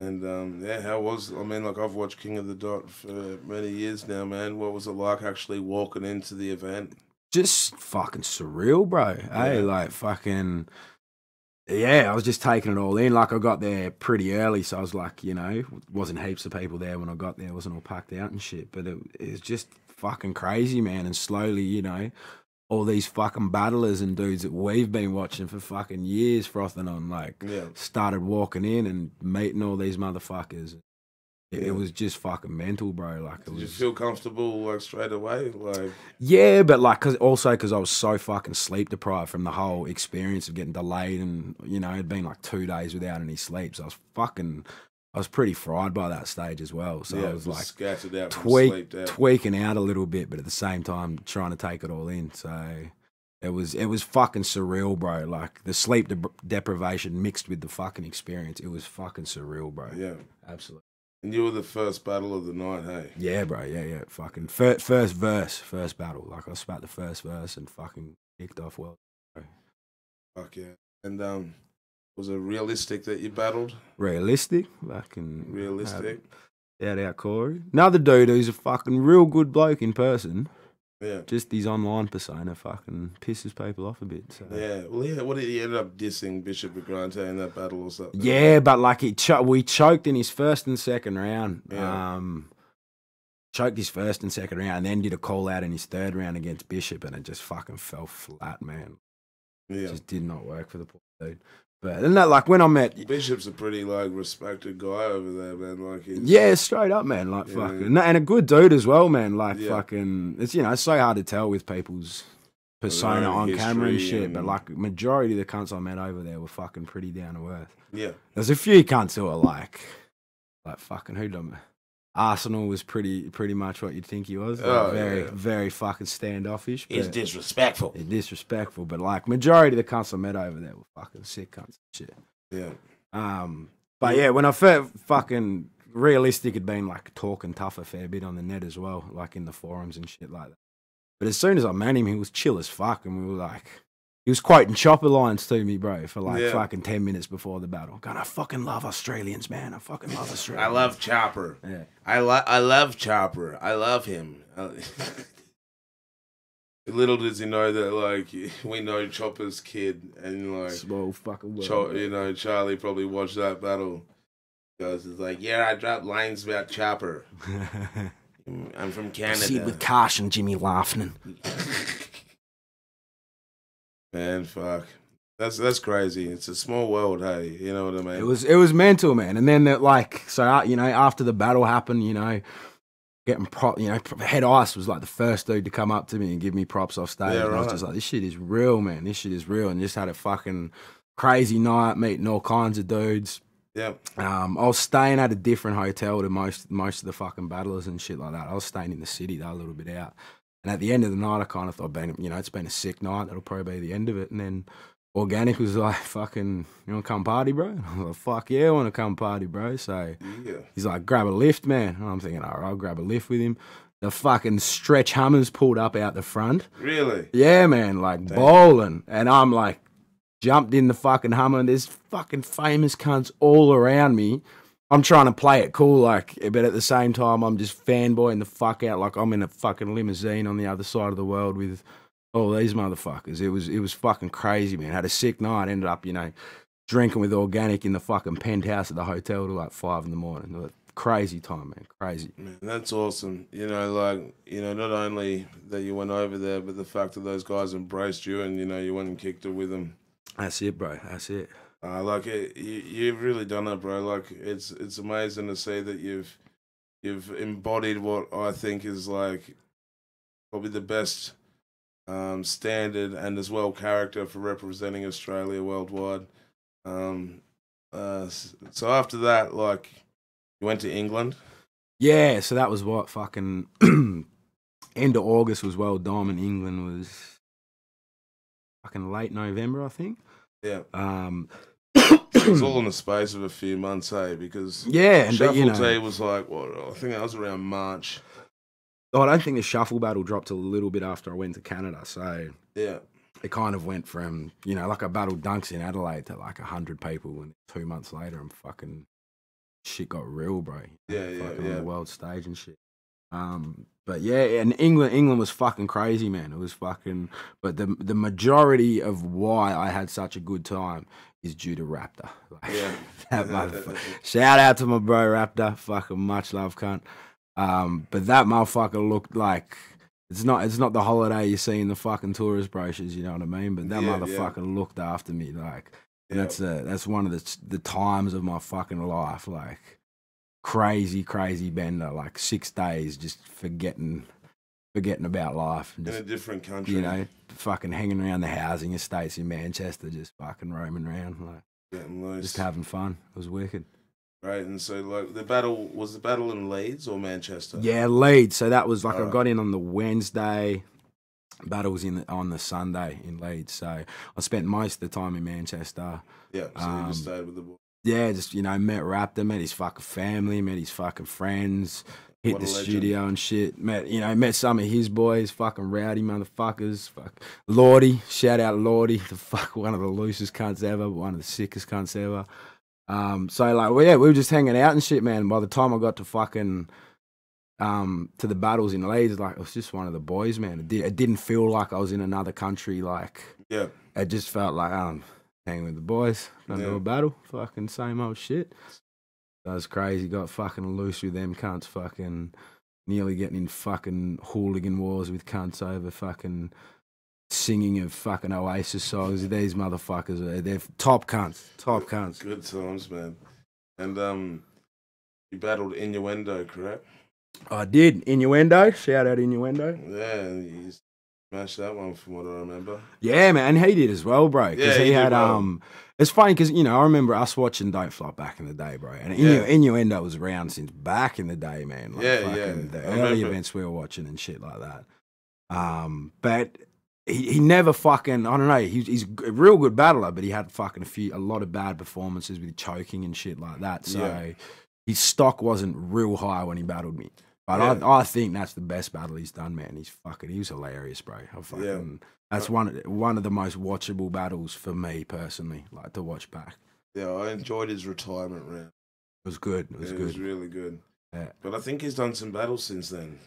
And yeah, how was, I mean, like, I've watched King of the Dot for many years now, man. What was it like actually walking into the event? Just fucking surreal, bro. Yeah. Hey, like fucking, yeah, I was just taking it all in. Like, I got there pretty early, so I was like, you know, wasn't heaps of people there when I got there. It wasn't all packed out and shit, but it was just fucking crazy, man. And slowly, you know, all these fucking battlers and dudes that we've been watching for fucking years frothing on, like, started walking in and meeting all these motherfuckers. It was just fucking mental, bro. Like, Did you feel comfortable, like, straight away? Like, yeah, but like, cause I was so fucking sleep deprived from the whole experience of getting delayed, and you know, it'd been like 2 days without any sleep, so I was pretty fried by that stage as well. So I was like scattered out, tweaking out a little bit, but at the same time trying to take it all in. So it was fucking surreal, bro. Like the sleep deprivation mixed with the fucking experience, it was fucking surreal, bro. Yeah, absolutely. And you were the first battle of the night, hey? Yeah, bro. Yeah. Fucking first battle. Like I spat the first verse and fucking kicked off well. Bro. Fuck yeah. And was it realistic that you battled? Realistic? Fucking realistic. Shout out Corey. Another dude who's a fucking real good bloke in person. Yeah. Just his online persona fucking pisses people off a bit. So. Yeah. Well, yeah. What did he end up dissing Bishop Grante in that battle or something? Yeah, but like we choked in his first and second round. Yeah. Choked his first and second round, and then did a call out in his third round against Bishop, and it just fucking fell flat, man. Yeah. It just did not work for the poor dude. But and that, like when I met Bishop's a pretty like respected guy over there, man. Like straight up, man. Like fucking, and a good dude as well, man. Like fucking, it's it's so hard to tell with people's persona on camera and shit. But like majority of the cunts I met over there were fucking pretty down to earth. Yeah, there's a few cunts who are like fucking who done. Arsenal was pretty much what you'd think he was. Like very fucking standoffish. He's disrespectful. He's disrespectful, but like majority of the cunts I met over there were fucking sick cunts and shit. Yeah. But yeah, when I first fucking realistic had been like talking tough a fair bit on the net as well, like in the forums and shit like that. But as soon as I met him, he was chill as fuck, and we were like, he was quoting chopper lines to me, bro, for like fucking 10 minutes before the battle. God, I fucking love Australians, man. I fucking love Australians. I love Chopper. Yeah. I love Chopper. I love him. Little does he know that, like, we know Chopper's kid, and like, small fucking world, Charlie probably watched that battle. Because it's like, yeah, I dropped lines about Chopper. I'm from Canada. See with Karsh and Jimmy laughing. Man, fuck. That's crazy. It's a small world, hey. You know what I mean? It was mental, man. And then after the battle happened, getting Head Ice was like the first dude to come up to me and give me props off stage. Yeah, and I was just like, this shit is real, man. This shit is real. And just had a fucking crazy night, meeting all kinds of dudes. Yeah. I was staying at a different hotel to most of the fucking battlers and shit like that. I was staying in the city though, a little bit out. And at the end of the night, I kind of thought, it's been a sick night. That'll probably be the end of it. And then Organic was like, fucking, you want to come party, bro? And I was like, fuck yeah, I want to come party, bro. So he's like, grab a lift, man. And I'm thinking, all right, I'll grab a lift with him. The fucking stretch Hummers pulled up out the front. Really? Yeah, man, like bowling. And I'm like, jumped in the fucking Hummer, and there's fucking famous cunts all around me. I'm trying to play it cool, like, but at the same time, I'm just fanboying the fuck out, like I'm in a fucking limousine on the other side of the world with all these motherfuckers. It was fucking crazy, man. Had a sick night. Ended up, drinking with Organic in the fucking penthouse at the hotel till like 5 in the morning. crazy time, man. Crazy. Man, that's awesome. You know, like, you know, not only that you went over there, but the fact that those guys embraced you and, you know, you went and kicked it with them. That's it, bro. That's it. Like you've really done it, bro. Like it's amazing to see that you've embodied what I think is like probably the best standard and as well character for representing Australia worldwide. So after that, like, you went to England. Yeah, so that was what fucking end of August was well. Diamond England was fucking late November, I think. Yeah. It was all in the space of a few months, hey, because Shuffle you know, Day was like, what, I think that was around March. Oh, I don't think the Shuffle battle dropped a little bit after I went to Canada, so yeah, it kind of went from, you know, like I battled Dunks in Adelaide to like 100 people, and 2 months later, and fucking shit got real, bro. On the world stage and shit. But yeah, and England was fucking crazy, man. It was fucking. But the majority of why I had such a good time is due to Raptor. Like, that motherfucker. Shout out to my bro Raptor. Fucking much love, cunt. But that motherfucker looked like it's not the holiday you see in the fucking tourist brochures. You know what I mean? But that motherfucker looked after me. Like that's one of the times of my fucking life. Like. Crazy bender, like 6 days just forgetting about life. Just, in a different country. You know, fucking hanging around the housing estates in Manchester, just fucking roaming around, like getting loose. Just having fun. It was wicked. Right, and so like the battle in Leeds or Manchester? Yeah, Leeds. So that was like I got in on the Wednesday. Battle was on the Sunday in Leeds. So I spent most of the time in Manchester. Yeah, so you just stayed with the boy. Yeah, just, you know, met Raptor, met his fucking family, met his fucking friends, hit the studio and shit. Met some of his boys, fucking rowdy motherfuckers. Fuck Lordy, shout out Lordy, one of the loosest cunts ever, one of the sickest cunts ever. So like, we were just hanging out and shit, man. By the time I got to fucking to the battles in Leeds, like, it was just one of the boys, man. It didn't feel like I was in another country. Like, it just felt like hanging with the boys, gonna do a battle, fucking same old shit. That was crazy. Got fucking loose with them cunts, fucking nearly getting in fucking hooligan wars with cunts over fucking singing of fucking Oasis songs. These motherfuckers, they're top cunts. Good times, man. And you battled Innuendo, correct? I did. Innuendo, shout out Innuendo. Yeah, you smashed that one from what I remember. Yeah, man, he did as well, bro. Because he had well. It's funny because, you know, I remember us watching Don't Flop back in the day, bro. And Innuendo was around since back in the day, man. Like, the early events we were watching and shit like that. But he never fucking, I don't know, he's a real good battler, but he had fucking a lot of bad performances with choking and shit like that. So his stock wasn't real high when he battled me. But I think that's the best battle he's done, man. He was hilarious, bro. That's one of the most watchable battles for me personally, like to watch back. Yeah, I enjoyed his retirement round. It was good. It was good. It was really good. Yeah. But I think he's done some battles since then.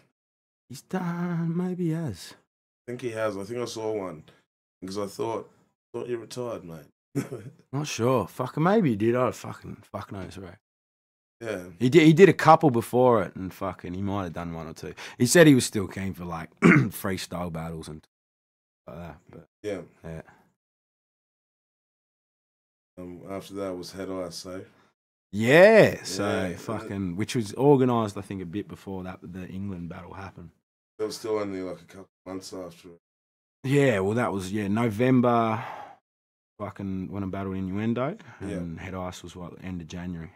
Maybe he has. I think he has. I think I saw one because I thought you retired, mate. Not sure. Fucking maybe he did. I fucking knows, bro. Yeah. He did a couple before it, and fucking he might have done one or two. He said he was still keen for like freestyle battles and like that. But yeah. After that was Head Ice, so. Yeah. So fucking, which was organised, I think, a bit before that the England battle happened. It was still only like a couple of months after it. Yeah. Well, that was November. Fucking when I battled Innuendo, and Head Ice was end of January.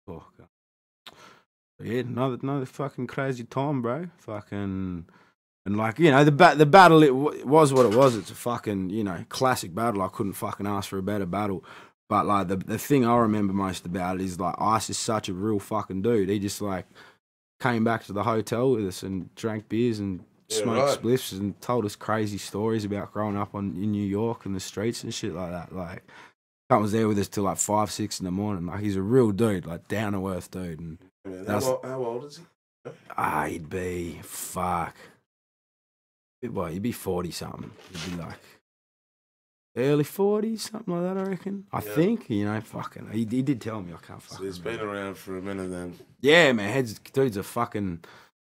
Oh, God. Yeah, another fucking crazy time, bro. Fucking, and like, you know, the battle, it was what it was. It's a fucking, you know, classic battle. I couldn't fucking ask for a better battle. But like the thing I remember most about it is like Ice is such a real fucking dude. He just like came back to the hotel with us and drank beers and smoked spliffs and told us crazy stories about growing up in New York and the streets and shit like that. Like, Cunt was there with us till like 5, 6 in the morning. Like, he's a real dude, like down to earth dude. And how old is he? He'd be he'd be 40 something. He'd be like, early 40s, something like that, I reckon. I think, you know, fucking. He did tell me, I can't fucking. So he's been around for a minute then. Yeah, man. Dude's a fucking.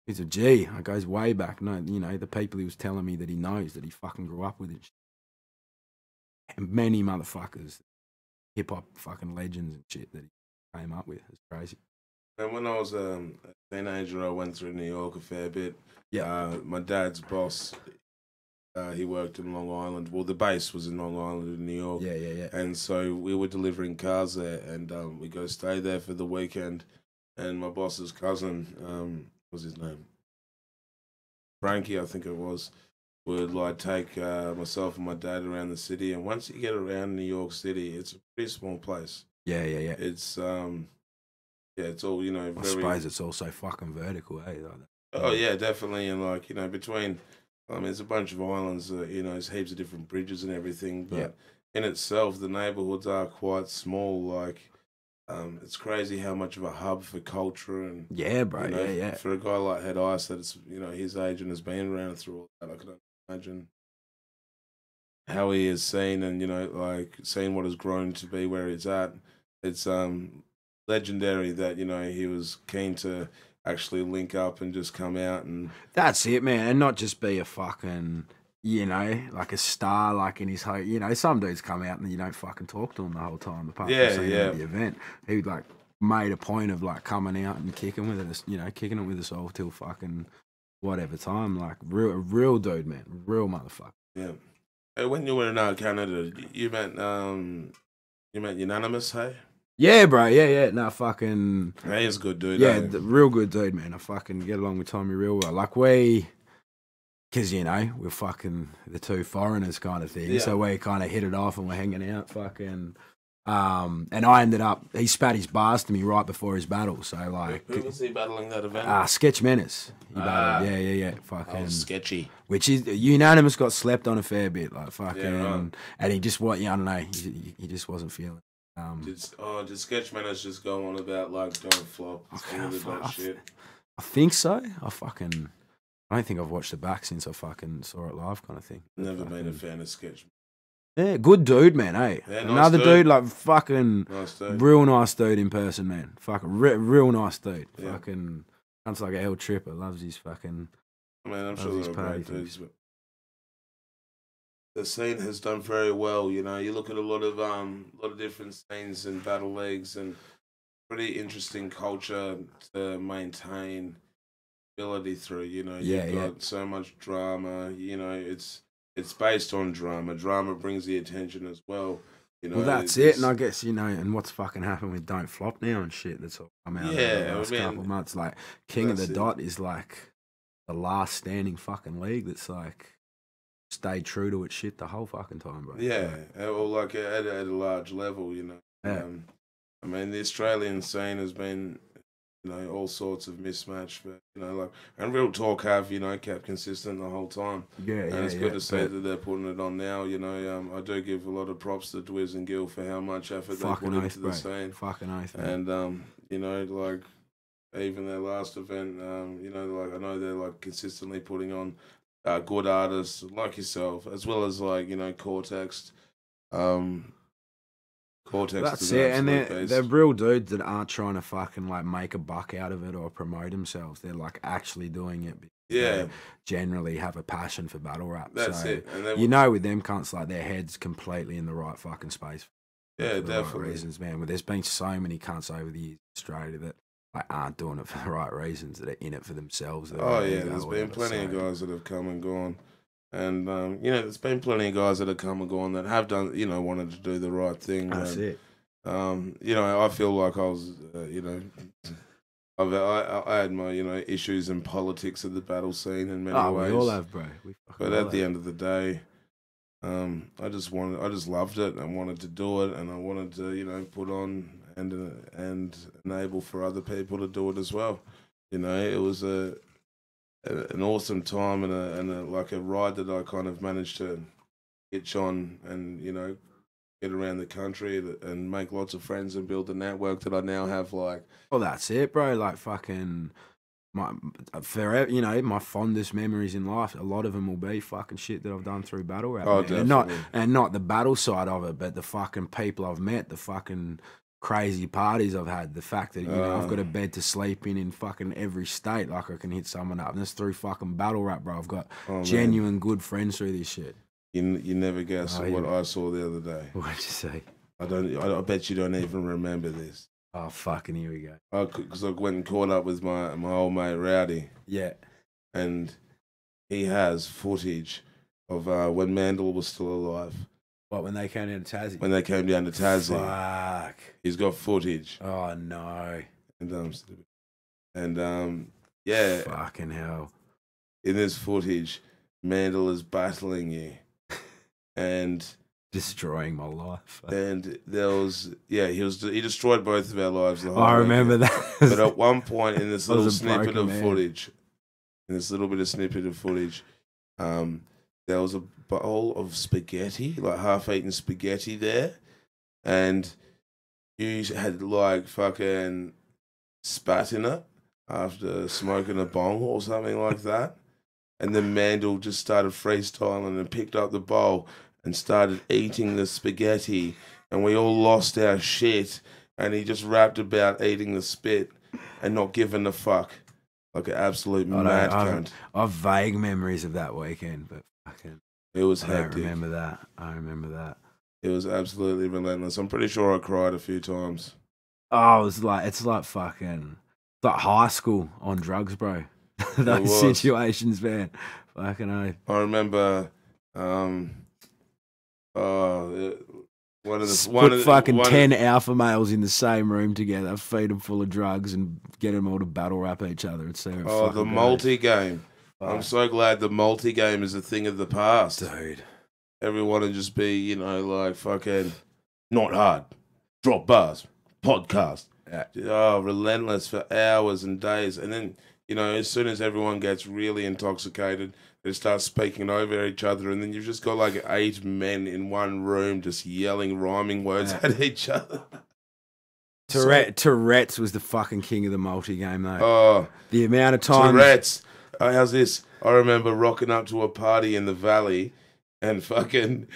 He's a G. It goes way back. No, you know, the people he was telling me that he knows that he fucking grew up with and many motherfuckers, hip hop fucking legends and shit that he came up with. It's crazy. And when I was a teenager, I went through New York a fair bit. Yeah. My dad's boss, he worked in Long Island. Well, the base was in Long Island in New York. Yeah. And so we were delivering cars there, and we go stay there for the weekend. And my boss's cousin, what was his name? Frankie, I think it was, would like take myself and my dad around the city. And once you get around New York City, it's a pretty small place. Yeah. It's it's all, you know. I suppose it's also fucking vertical, eh? Like oh yeah, definitely. And like, you know, between, I mean, there's a bunch of islands, you know, there's heaps of different bridges and everything. But in itself, the neighborhoods are quite small. Like, it's crazy how much of a hub for culture and bro. You know, Yeah. For a guy like Head Ice, that's, you know, his age and has been around through all that, I can imagine how he is seen and, you know, like seeing what has grown to be where it's at. It's legendary that, you know, he was keen to actually link up and just come out and. That's it, man, and not just be a fucking. You know, like a star, like in his home. You know, some dudes come out and you don't fucking talk to them the whole time, apart from seeing them at the event. He like made a point of like coming out and kicking with us, you know, kicking it with us all till fucking whatever time. Like real dude, man, real motherfucker. Yeah. Hey, when you were in Canada, you met Unanimous, hey? Yeah, bro. Yeah. No, fucking. He is a good dude. Yeah, real good dude, man. I fucking get along with Tommy real well. Like because, you know, we're fucking the two foreigners kind of thing. Yeah. So we kind of hit it off and we're hanging out fucking. And I ended up, he spat his bars to me right before his battle. So, like. Who was he battling that event? Sketch Menace. He battled. Yeah. Fucking. Oh, sketchy. Which is, Unanimous got slept on a fair bit. Like, fucking. Yeah, right. And he just, I don't know, he just wasn't feeling it. Did Sketch Menace just go on about, like, don't flop? Shit? I think so. I don't think I've watched it back since I fucking saw it live, kind of thing. Never been a fan of Sketch. Yeah, good dude, man. Hey, yeah, another nice dude, like fucking nice dude. Real nice dude in person, man. Fucking real nice dude. Yeah. Fucking sounds like a hell tripper. Loves his fucking. I mean, I'm sure they're great dudes, but the scene has done very well. You know, you look at a lot of different scenes and battle leagues, and pretty interesting culture to maintain. Through, you know, you've got so much drama, you know, it's based on drama. Drama brings the attention as well, you know. Well, that's it, and I guess, you know, and what's fucking happened with Don't Flop now and shit, that's all come out over the last couple of months. Like, King of the Dot is like the last standing fucking league that's like stayed true to its shit the whole fucking time, bro. Yeah, or like at a large level, you know. Yeah. I mean, the Australian scene has been, you know, all sorts of mismatch, but, you know, like, and Real Talk have, you know, kept consistent the whole time. And it's good to see that they're putting it on now, you know. I do give a lot of props to Dwiz and Gil for how much effort they put into the scene. Fucking oath, man. And, you know, like, even their last event, you know, like, I know they're, like, consistently putting on good artists like yourself, as well as, like, you know, Cortex. That's it, and they're real dudes that aren't trying to fucking like make a buck out of it or promote themselves. They're like actually doing it. They generally have a passion for battle rap. That's it. And you know, with them cunts, like their heads completely in the right fucking space. Yeah, for the definitely. Right reasons, man. But there's been so many cunts over the years in Australia that like aren't doing it for the right reasons. That are in it for themselves. Oh yeah, there's been plenty of guys that have come and gone. And, you know, there's been plenty of guys that have come and gone that have done, you know, wanted to do the right thing. That's it. You know, I feel like I was, you know, I had my, you know, issues in politics of the battle scene in many ways. We all have, bro. But at the end of the day, I just loved it and wanted to do it, and I wanted to, you know, put on and enable for other people to do it as well. You know, it was an awesome time and like a ride that I kind of managed to hitch on and, you know, get around the country and make lots of friends and build the network that I now have. Like, well, that's it, bro. Like fucking forever, you know, my fondest memories in life, a lot of them will be fucking shit that I've done through battle rap. Oh, man. definitely. And not the battle side of it, but the fucking people I've met, the fucking crazy parties I've had, the fact that, you know, I've got a bed to sleep in fucking every state, like I can hit someone up. And that's through fucking battle rap, bro. I've got genuine good friends through this shit. You never guess what I saw the other day. What'd you say? I bet you don't even remember this. Oh, fucking here we go. Because I went and caught up with my old mate Rowdy. Yeah. And he has footage of when Mandel was still alive. What, when they came down to Tassie? When they came down to Tassie. Fuck. He's got footage. Oh, no. And yeah. Fucking hell. In this footage, Mandel is battling you. And... destroying my life. And there was, he destroyed both of our lives. The whole I remember that. But at one point in this little snippet of footage, there was a bowl of spaghetti, like half-eaten spaghetti there, and you had like fucking spat in it after smoking a bong or something like that. And then Mandel just started freestyling and picked up the bowl and started eating the spaghetti, and we all lost our shit, and he just rapped about eating the spit and not giving a fuck. Like an absolute mad cunt. I've vague memories of that weekend, but fucking... It was hectic. I remember that. It was absolutely relentless. I'm pretty sure I cried a few times. Oh, it's like fucking... It's like high school on drugs, bro. Those situations, man. Fucking oath. I remember... Put fucking 10 alpha males in the same room together, feed them full of drugs, and get them all to battle rap each other. And see the multi-game. I'm so glad the multi-game is a thing of the past. Dude. Everyone would just be, you know, like fucking not hard, drop bars, podcast. Yeah. Oh, relentless for hours and days. And then, you know, as soon as everyone gets really intoxicated, they start speaking over each other, and then you've just got like 8 men in one room just yelling rhyming words at each other. Tourette's was the fucking king of the multi-game, though. Oh. The amount of time... Tourette's. How's this? I remember rocking up to a party in the valley, and fucking...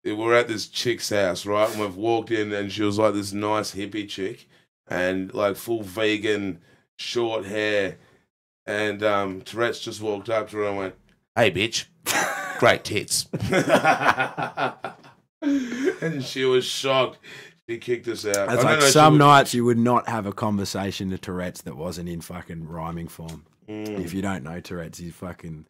we're at this chick's house, right? And we've walked in, and she was like this nice hippie chick, and like full vegan, short hair, and Tourette's just walked up to her and went, "Hey, bitch, great tits." And she was shocked. She kicked us out. It's like some nights you would not have a conversation to Tourette's that wasn't in fucking rhyming form. If you don't know Tourette's, he's fucking...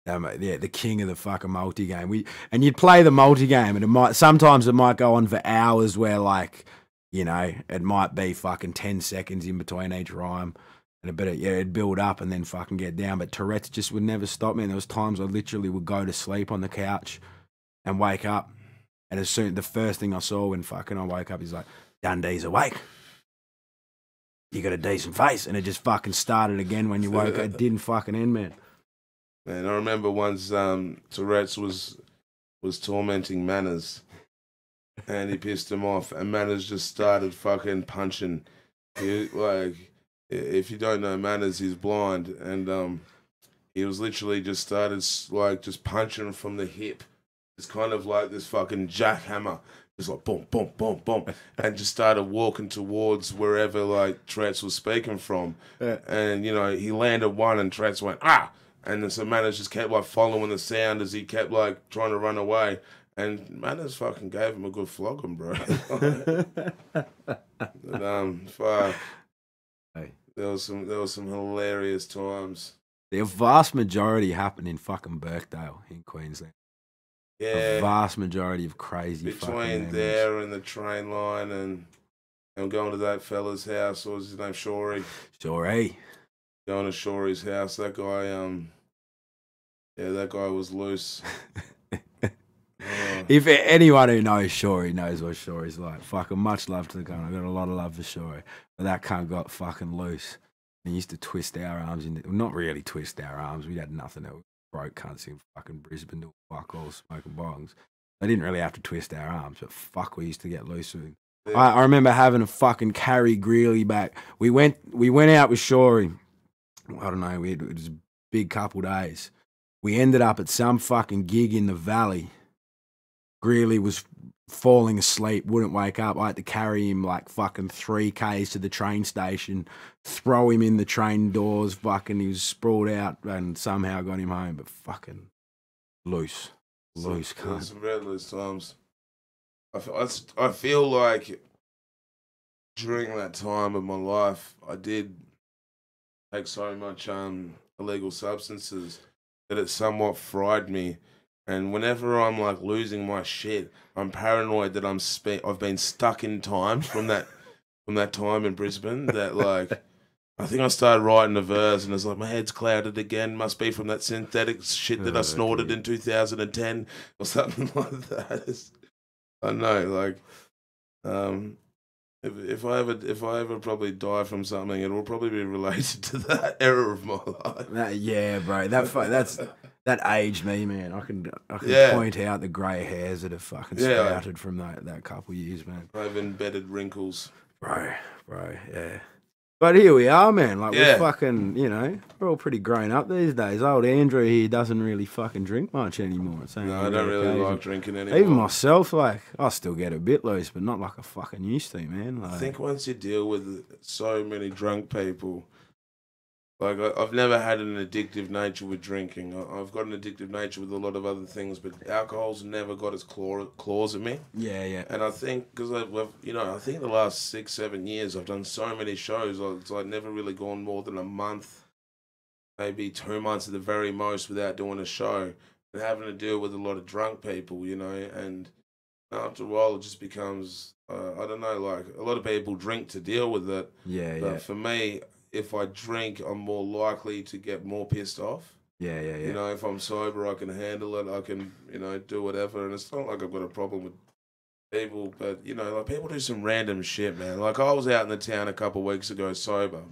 the king of the fucking multi-game. And you'd play the multi-game, and sometimes it might go on for hours where, like, you know, it might be fucking 10 seconds in between each rhyme. And it'd build up and then fucking get down. But Tourette's just would never stop me. And there was times I literally would go to sleep on the couch and wake up. And the first thing I saw when fucking I woke up, he's like, "Dunn D's awake. You got a decent face." And it just fucking started again when you woke up. It didn't fucking end, man. Man, I remember once Tourette's was tormenting Manners. And he pissed him off. And Manners just started fucking punching. If you don't know Manners, he's blind, and he was literally just started like just punching from the hip. It's kind of like this fucking jackhammer, just like boom, boom, boom, boom, and just started walking towards wherever like Tourette's was speaking from. Yeah. And you know he landed one, and Tourette's went ah, and then so Manners just kept like following the sound as he kept like trying to run away, and Manners fucking gave him a good flogging, bro. But, fuck. There was some hilarious times. The vast majority happened in fucking Burkdale in Queensland. Yeah, a vast majority of crazy between there and the train line, and going to that fella's house. What was his name? Shorey. Shorey. Going to Shorey's house. That guy. That guy was loose. If anyone who knows Shorey knows what Shorey's like. Fucking much love to the cunt. I've got a lot of love for Shorey. But that cunt got fucking loose. And he used to twist our arms. Not really twist our arms. We had nothing else. Broke cunts in fucking Brisbane to fuck all smoking bongs. They didn't really have to twist our arms, but fuck, we used to get loose with him. Yeah. I remember having to fucking carry Greeley back. We went out with Shorey. I don't know, it was a big couple days. We ended up at some fucking gig in the valley. Greeley was falling asleep, wouldn't wake up. I had to carry him like fucking 3 Ks to the train station, throw him in the train doors, fucking he was sprawled out, and somehow got him home, but fucking loose cunt. Some very loose times. I feel like during that time of my life, I did take so much illegal substances that it somewhat fried me. And whenever I'm like losing my shit, I'm paranoid that I've been stuck in time from that time in Brisbane. That like, I think I started writing a verse and it's like my head's clouded again. Must be from that synthetic shit that I snorted in 2010 or something like that. I know, like, if I ever probably die from something, it will probably be related to that era of my life. Yeah, bro. That aged me, man. I can point out the grey hairs that have fucking sprouted from that couple years, man. I've embedded wrinkles, bro. Yeah. But here we are, man. Like we're fucking, we're all pretty grown up these days. Old Andrew here doesn't really fucking drink much anymore. No, I don't really like drinking anymore. Even myself, like, I still get a bit loose, but not like I fucking used to, man. Like, I think once you deal with so many drunk people, like I've never had an addictive nature with drinking. I've got an addictive nature with a lot of other things, but alcohol's never got its claws at me. Yeah. And I think because I think the last 6-7 years I've done so many shows. It's like never really gone more than a month, maybe 2 months at the very most, without doing a show and having to deal with a lot of drunk people. And after a while it just becomes I don't know. Like a lot of people drink to deal with it. But for me, if I drink, I'm more likely to get more pissed off. Yeah. If I'm sober, I can handle it. I can, do whatever. And it's not like I've got a problem with people, but, like people do some random shit, man. Like I was out in the town a couple of weeks ago sober,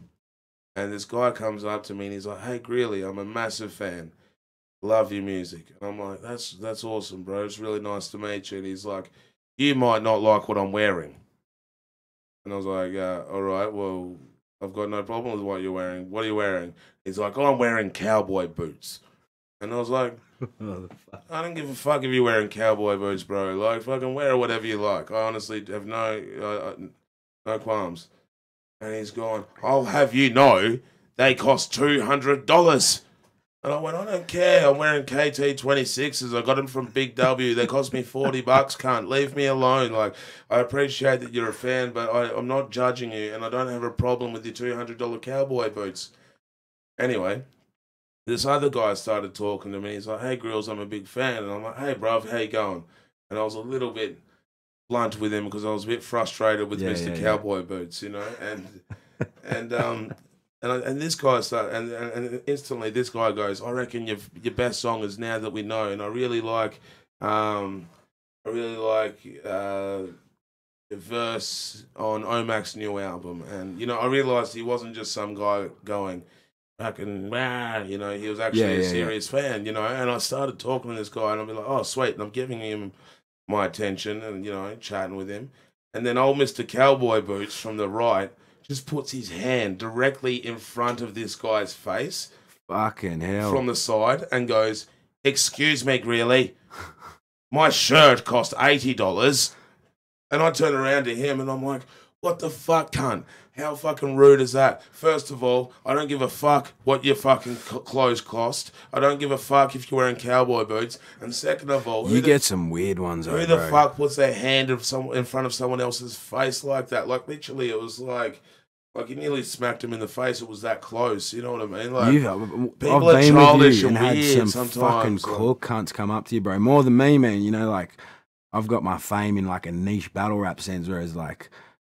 and this guy comes up to me and he's like, "Hey, Greeley, I'm a massive fan. Love your music." And I'm like, that's awesome, bro. It's really nice to meet you. And he's like, "You might not like what I'm wearing." And I was like, all right, well, I've got no problem with what you're wearing. What are you wearing? He's like, "Oh, I'm wearing cowboy boots." And I was like, I don't give a fuck if you're wearing cowboy boots, bro. Like, fucking wear whatever you like. I honestly have no qualms. And he's gone, "I'll have you know, they cost $200. And I went, "I don't care. I'm wearing KT26s. I got them from Big W. They cost me $40. Cunt. Leave me alone. Like, I appreciate that you're a fan, but I'm not judging you, and I don't have a problem with your $200 cowboy boots." Anyway, this other guy started talking to me. He's like, "Hey, Grills, I'm a big fan." And I'm like, "Hey, bruv, how you going?" And I was a little bit blunt with him because I was a bit frustrated with Mr. Cowboy Boots, And this guy started, and instantly this guy goes, "I reckon your best song is Now That We Know," and I really like the verse on Omac's new album, and I realized he wasn't just some guy going, fucking, he was actually a serious fan, and I started talking to this guy, and I'll be like, "Oh, sweet," and I'm giving him my attention, and chatting with him, and then old Mr. Cowboy Boots from the right just puts his hand directly in front of this guy's face. Fucking hell. From the side and goes, "Excuse me, Greeley, my shirt cost $80. And I turn around to him and I'm like, "What the fuck, cunt? How fucking rude is that? First of all, I don't give a fuck what your fucking clothes cost. I don't give a fuck if you're wearing cowboy boots. And second of all, you get some weird ones. Who the fuck puts their hand in front of someone else's face like that?" Like literally, it was like you nearly smacked him in the face. It was that close. You know what I mean? Like people are childish and had some fucking cool cunts come up to you, bro. More than me, man. Like I've got my fame in like a niche battle rap sense, whereas like.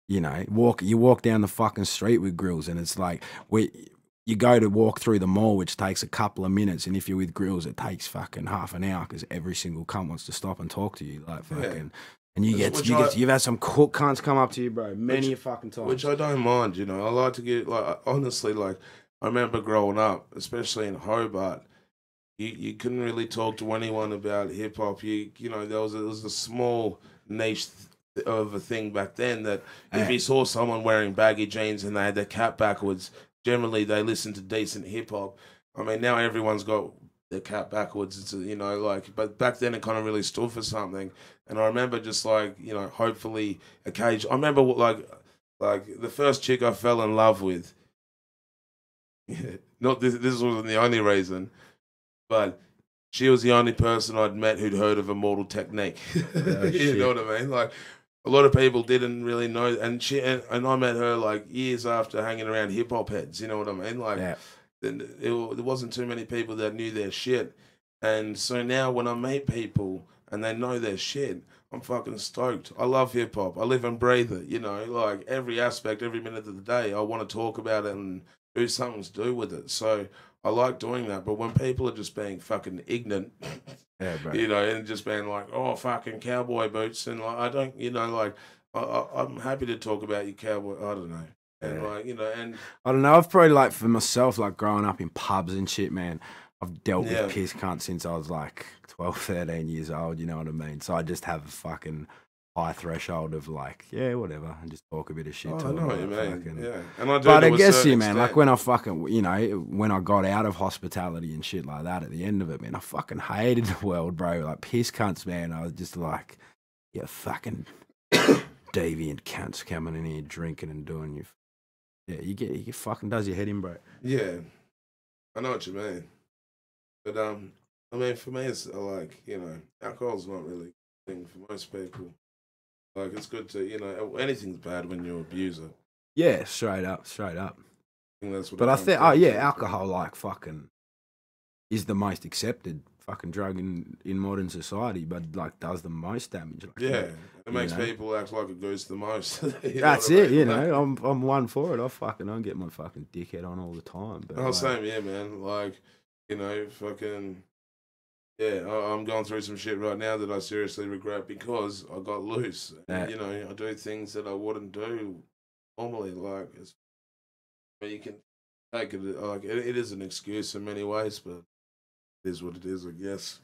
You walk down the fucking street with Grills, and it's like you go to walk through the mall, which takes a couple of minutes, and if you're with Grills, it takes fucking half an hour because every single cunt wants to stop and talk to you, like fucking. And you've had some cook cunts come up to you, bro, many a fucking times. Which I don't mind, I like to get honestly, I remember growing up, especially in Hobart, you couldn't really talk to anyone about hip hop. There was a small niche of a thing back then that if you saw someone wearing baggy jeans and they had their cap backwards, generally they listen to decent hip hop. I mean, now everyone's got their cap backwards. It's like, but back then it kind of really stood for something. And I remember just like, hopefully occasionally. I remember like the first chick I fell in love with. Not this. This wasn't the only reason, but she was the only person I'd met who'd heard of Immortal Technique. Oh, you know what I mean? Like a lot of people didn't really know, and I met her like years after hanging around hip hop heads. You know what I mean? Like there wasn't too many people that knew their shit, and so now when I meet people and they know their shit, I'm fucking stoked. I love hip hop. I live and breathe it. Like every aspect, every minute of the day, I want to talk about it and do something to do with it. So I like doing that. But when people are just being fucking ignorant, and just being like, oh, fucking cowboy boots, and like I don't, like I'm happy to talk about your cowboy. I don't know. And like, and I don't know. I've probably like for myself, like growing up in pubs and shit, man. I've dealt with piss cunts since I was like 12, 13 years old. You know what I mean? So I just have a fucking high threshold of like, whatever, and just talk a bit of shit. I know what you mean. Fucking... Yeah, and I do. But I guess man, like when I fucking, when I got out of hospitality and shit like that, at the end of it, man, I fucking hated the world, bro. Like piss cunts, man. I was just like, fucking deviant cunts coming in here drinking and doing you. Yeah, you get fucking does your head in, bro. Yeah, I know what you mean. But I mean, for me, it's like alcohol's not really a thing for most people. Like it's good to anything's bad when you abuse it. Yeah, straight up. I think that's what. But I think, alcohol like fucking is the most accepted fucking drug in modern society, but like does the most damage. Like, it makes people act like a goose the most. That's it, I'm one for it. I don't get my fucking dickhead on all the time. But same, man. Like, fucking, I'm going through some shit right now that I seriously regret because I got loose. And, I do things that I wouldn't do normally. Like, you can take it like it is an excuse in many ways, but it is what it is, I guess.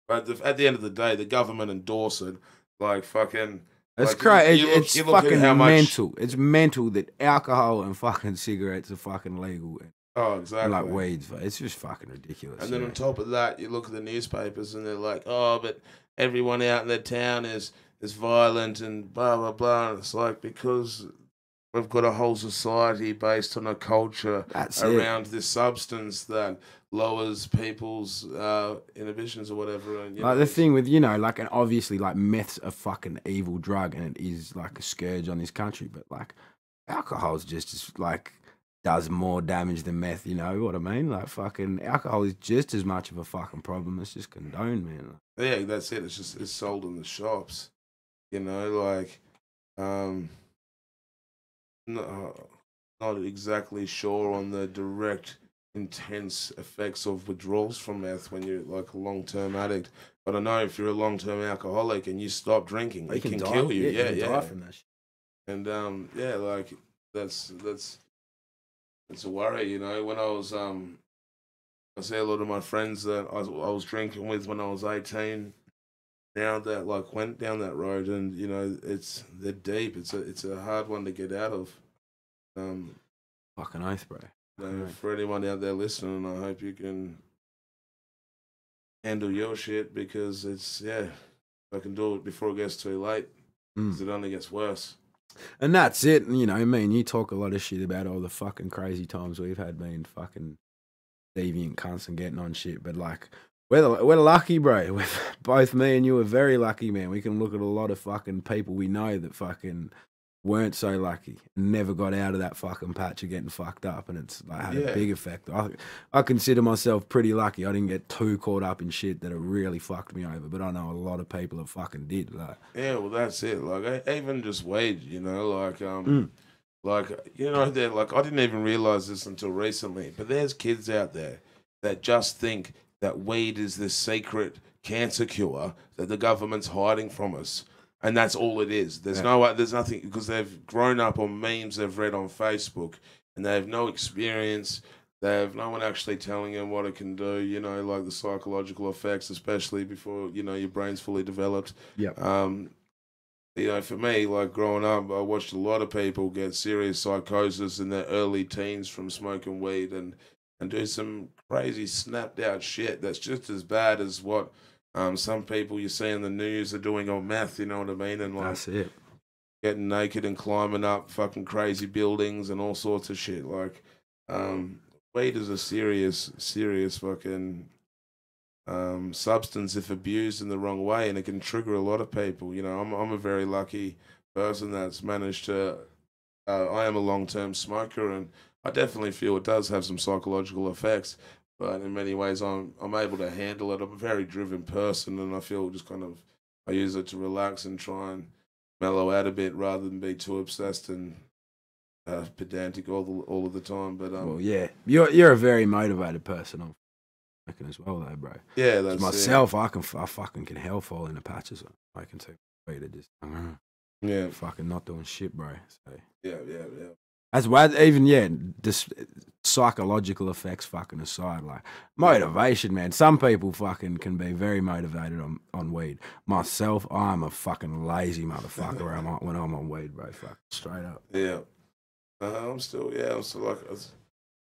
But at the end of the day, the government endorse it. Like fucking, it's like, crazy. It's fucking mental. Much... It's mental that alcohol and fucking cigarettes are fucking legal. Oh, exactly. And like weeds, it's just fucking ridiculous. And then on top of that, you look at the newspapers and they're like, oh, but everyone out in their town is violent and blah blah blah. And it's like because we've got a whole society based on a culture around this substance that lowers people's inhibitions or whatever. And, the thing with, like, and obviously, like, meth's a fucking evil drug and it is, like, a scourge on this country. But, like, alcohol's just like, does more damage than meth, you know what I mean? Like, fucking alcohol is just as much of a fucking problem. It's just condoned, man. Yeah, that's it. It's sold in the shops. Like, not exactly sure on the direct intense effects of withdrawals from meth when you're like a long-term addict, but I know if you're a long-term alcoholic and you stop drinking, it can kill you. You can die from that shit. And like that's a worry. When I was I see a lot of my friends that I was drinking with when I was 18 now that like went down that road, and they're deep. It's a hard one to get out of. Fucking oath, bro. For anyone out there listening, I hope you can handle your shit because I can do it before it gets too late because it only gets worse. And that's it. And, you talk a lot of shit about all the fucking crazy times we've had being fucking deviant cunts and getting on shit, but like we're lucky, bro. Both me and you are very lucky, man. We can look at a lot of fucking people we know that fucking weren't so lucky and never got out of that fucking patch of getting fucked up, and it's like had a big effect. I consider myself pretty lucky. I didn't get too caught up in shit that it really fucked me over, but I know a lot of people have fucking did. Like, yeah, well, that's it. Like, even just weed, like, they're like, I didn't even realize this until recently, but there's kids out there that just think that weed is this secret cancer cure that the government's hiding from us. And that's all it is. There's nothing, because they've grown up on memes they've read on Facebook, and they have no experience. They have no one actually telling them what it can do. Like the psychological effects, especially before your brain's fully developed. Yeah. you know, for me, like growing up, I watched a lot of people get serious psychosis in their early teens from smoking weed and do some crazy snapped out shit that's just as bad as what some people you see in the news are doing on meth. You know what I mean? And like, that's it. Getting naked and climbing up fucking crazy buildings and all sorts of shit. Like, weed is a serious fucking substance if abused in the wrong way, and it can trigger a lot of people. You know, I'm a very lucky person that's managed to. I am a long-term smoker, and I definitely feel it does have some psychological effects. But in many ways, I'm able to handle it. I'm a very driven person, and I feel just kind of I use it to relax and try and mellow out a bit rather than be too obsessed and pedantic all of the time. But well, yeah, you're a very motivated person. I'm fucking as well, though, bro. Yeah, that's myself. I fucking can hell fall into patches. I can take way to just yeah, fucking not doing shit, bro. So yeah. As well, even this psychological effects fucking aside, like motivation, man. Some people fucking can be very motivated on weed. Myself, I'm a fucking lazy motherfucker when I'm on weed, bro. Fuck, straight up. Yeah. I'm still like,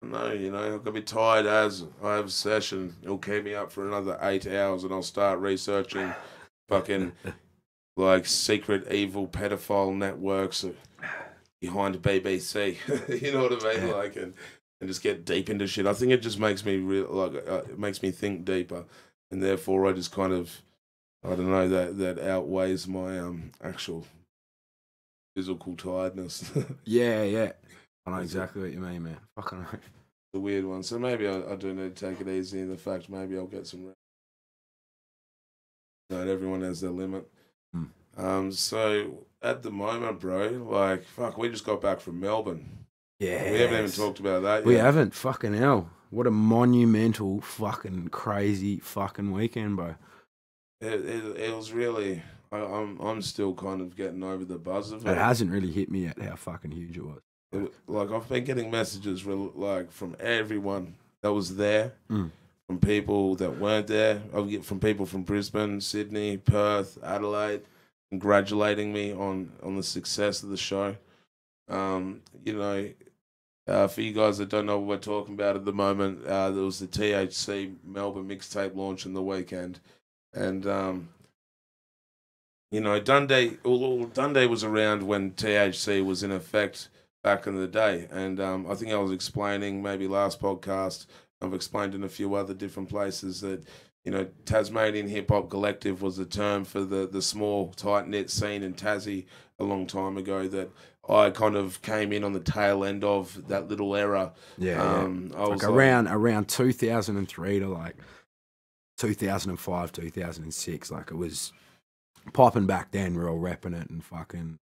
I know, you know, I'm gonna be tired as I have a session. It'll keep me up for another 8 hours, and I'll start researching fucking like secret evil pedophile networks behind BBC. You know what I mean? Like, and just get deep into shit. I think it just makes me it makes me think deeper, and therefore I just kind of, I don't know, that outweighs my actual physical tiredness. Yeah. I know exactly what you mean, man. Fucking know. The weird one. So maybe I do need to take it easy in the fact maybe I'll get some rest. Not everyone has their limit. So at the moment, bro, like, fuck, we just got back from Melbourne. Yeah. We haven't even talked about that yet. We haven't. Fucking hell. What a monumental fucking crazy fucking weekend, bro. It was really, I'm still kind of getting over the buzz of it. It hasn't really hit me yet how fucking huge it was. Like, I've been getting messages like from everyone that was there, from people that weren't there. I'll get from people from Brisbane, Sydney, Perth, Adelaide, congratulating me on the success of the show. You know, for you guys that don't know what we're talking about at the moment, there was the THC Melbourne Mixtape Launch in the weekend, and you know, Dunn D was around when THC was in effect back in the day, and I think I was explaining maybe last podcast. I've explained in a few other different places that, you know, Tasmanian hip hop collective was a term for the small tight knit scene in Tassie a long time ago. That I kind of came in on the tail end of that little era. Yeah, I was like around 2003 to like 2005, 2006. Like it was popping back then, real repping it and fucking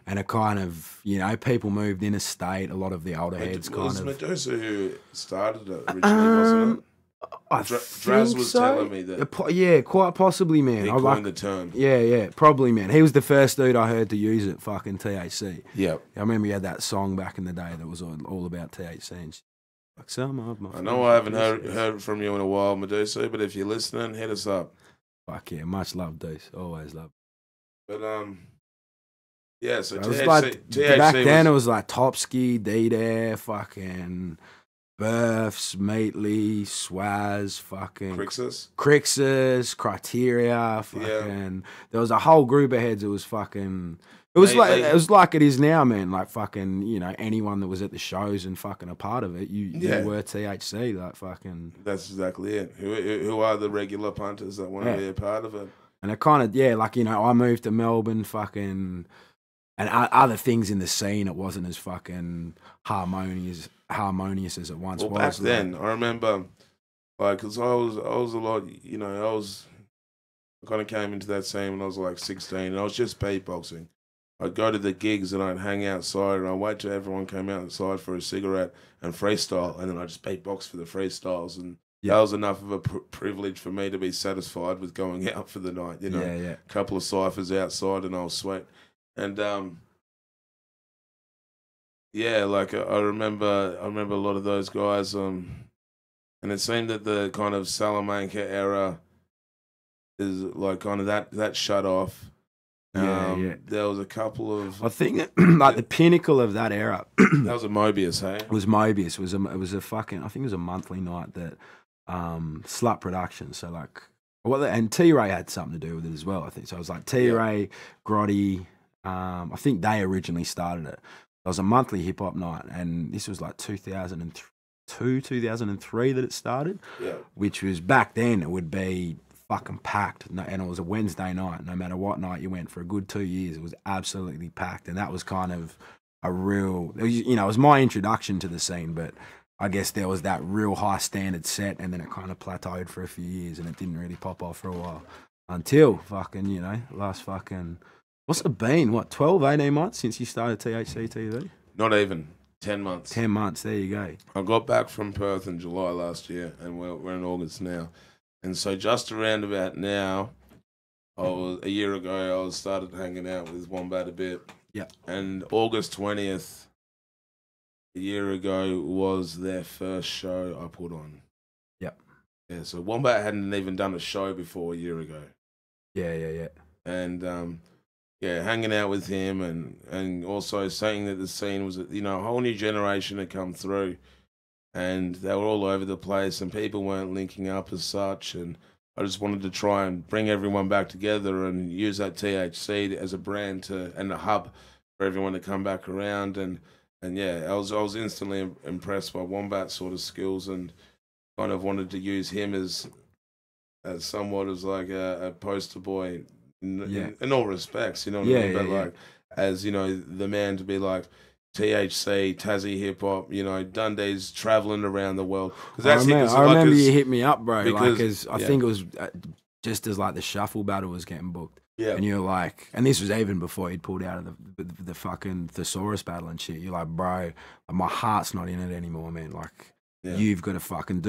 and it kind of, you know, people moved interstate. A lot of the older heads kind of. Was Medusa who started it originally, wasn't it? I Draz was telling me that. Yeah, quite possibly, man. He coined the term. Yeah, probably, man. He was the first dude I heard to use it, fucking THC. Yeah. I remember he had that song back in the day that was all about THC and shit. Like some of my I know I haven't heard from you in a while, Medusa, but if you're listening, hit us up. Fuck yeah, much love, Deuce. Always love. But yeah, so THC, back then it was like Topsky, D-Dare, fucking Births, Meatley, Swaz, fucking Crixus, Criteria, fucking. There was a whole group of heads. It was fucking. It was like it is now, man. Like fucking, you know, anyone that was at the shows and fucking a part of it, you were THC, like fucking. That's exactly it. Who are the regular punters that want to be a part of it? And it kind of, like, you know, I moved to Melbourne, fucking, and other things in the scene. It wasn't as fucking harmonious as it once was. Back then, I remember, like, cause I was a lot, you know, I kind of came into that scene when I was like 16, and I was just beatboxing. I'd go to the gigs and I'd hang outside and I'd wait till everyone came outside for a cigarette and freestyle, and then I'd just beatbox for the freestyles, and that was enough of a privilege for me to be satisfied with going out for the night, you know. A couple of ciphers outside and I was sweat. And like I remember a lot of those guys, and it seemed that the kind of Salamanca era is like kind of that shut off. There was a couple of. I think that, like the pinnacle of that era. That was a Mobius, hey? It was Mobius. It was a fucking. I think it was a monthly night that Slut Productions. So like, well, and T Ray had something to do with it as well. I think so. It was like T Ray, Grotty. I think they originally started it. It was a monthly hip hop night, and this was like 2002, 2003 that it started. Yeah. Which was back then. It would be fucking packed, and it was a Wednesday night. No matter what night you went for a good 2 years, it was absolutely packed, and that was kind of a real, it was my introduction to the scene. But I guess there was that real high standard set, and then it kind of plateaued for a few years, and it didn't really pop off for a while until fucking last fucking, what's it been? What, 12, 18 months since you started THC TV? Not even 10 months. 10 months. There you go. I got back from Perth in July last year, and we're in August now. And so just around about now, a year ago, I started hanging out with Wombat a bit. Yeah. And August 20th, a year ago, was their first show I put on. Yep. Yeah, so Wombat hadn't even done a show before a year ago. Yeah. And, hanging out with him and also saying that the scene was, a whole new generation had come through. And they were all over the place, and people weren't linking up as such. And I just wanted to try and bring everyone back together and use that THC as a brand and a hub for everyone to come back around. And I was instantly impressed by Wombat's sort of skills, and kind of wanted to use him as somewhat as like a poster boy in all respects. You know what I mean? But like as the man to be like, THC, Tassie hip hop, Dunn D's traveling around the world. I remember you hit me up, bro. Because I think it was just as like the shuffle battle was getting booked. Yeah. And you're like, and this was even before he'd pulled out of the fucking thesaurus battle and shit. You're like, bro, my heart's not in it anymore, man. Like, you've got to fucking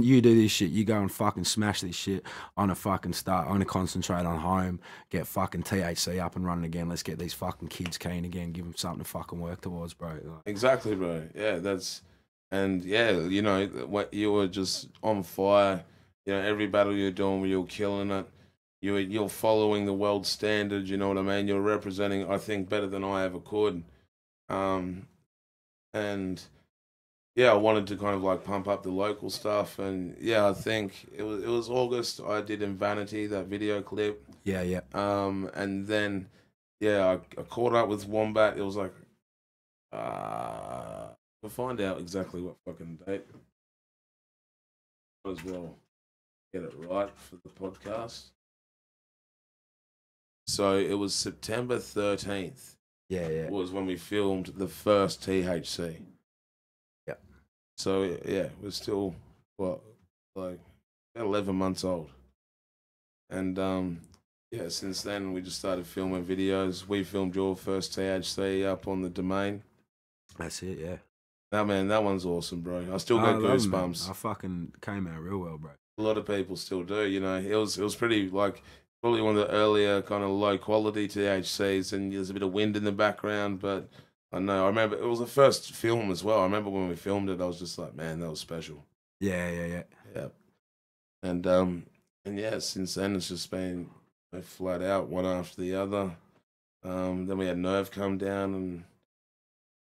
you do this shit. You go and fucking smash this shit. I'm gonna concentrate on home, get fucking THC up and running again. Let's get these fucking kids keen again. Give them something to fucking work towards, bro. Like, exactly, bro. Yeah, what you were just on fire. Every battle you're doing, you're killing it. You're following the world standard. You know what I mean? You're representing, I think, better than I ever could. I wanted to kind of like pump up the local stuff, and I think it was August. I did in Vanity that video clip. Yeah. And then I caught up with Wombat. It was like we'll find out exactly what fucking date. Might as well get it right for the podcast. So it was September 13th. Yeah. Was when we filmed the first THC. So we're still 11 months old, and since then we just started filming videos. We filmed your first THC up on the Domain. That's it, yeah. No man, that one's awesome, bro. I still got goosebumps. I fucking came out real well, bro. A lot of people still do. It was pretty probably one of the earlier kind of low quality THCs, and there's a bit of wind in the background, but. I know. I remember it was the first film as well. I remember when we filmed it, I was just like, man, that was special. Yeah. And since then it's just been flat out one after the other. Then we had Nerve come down,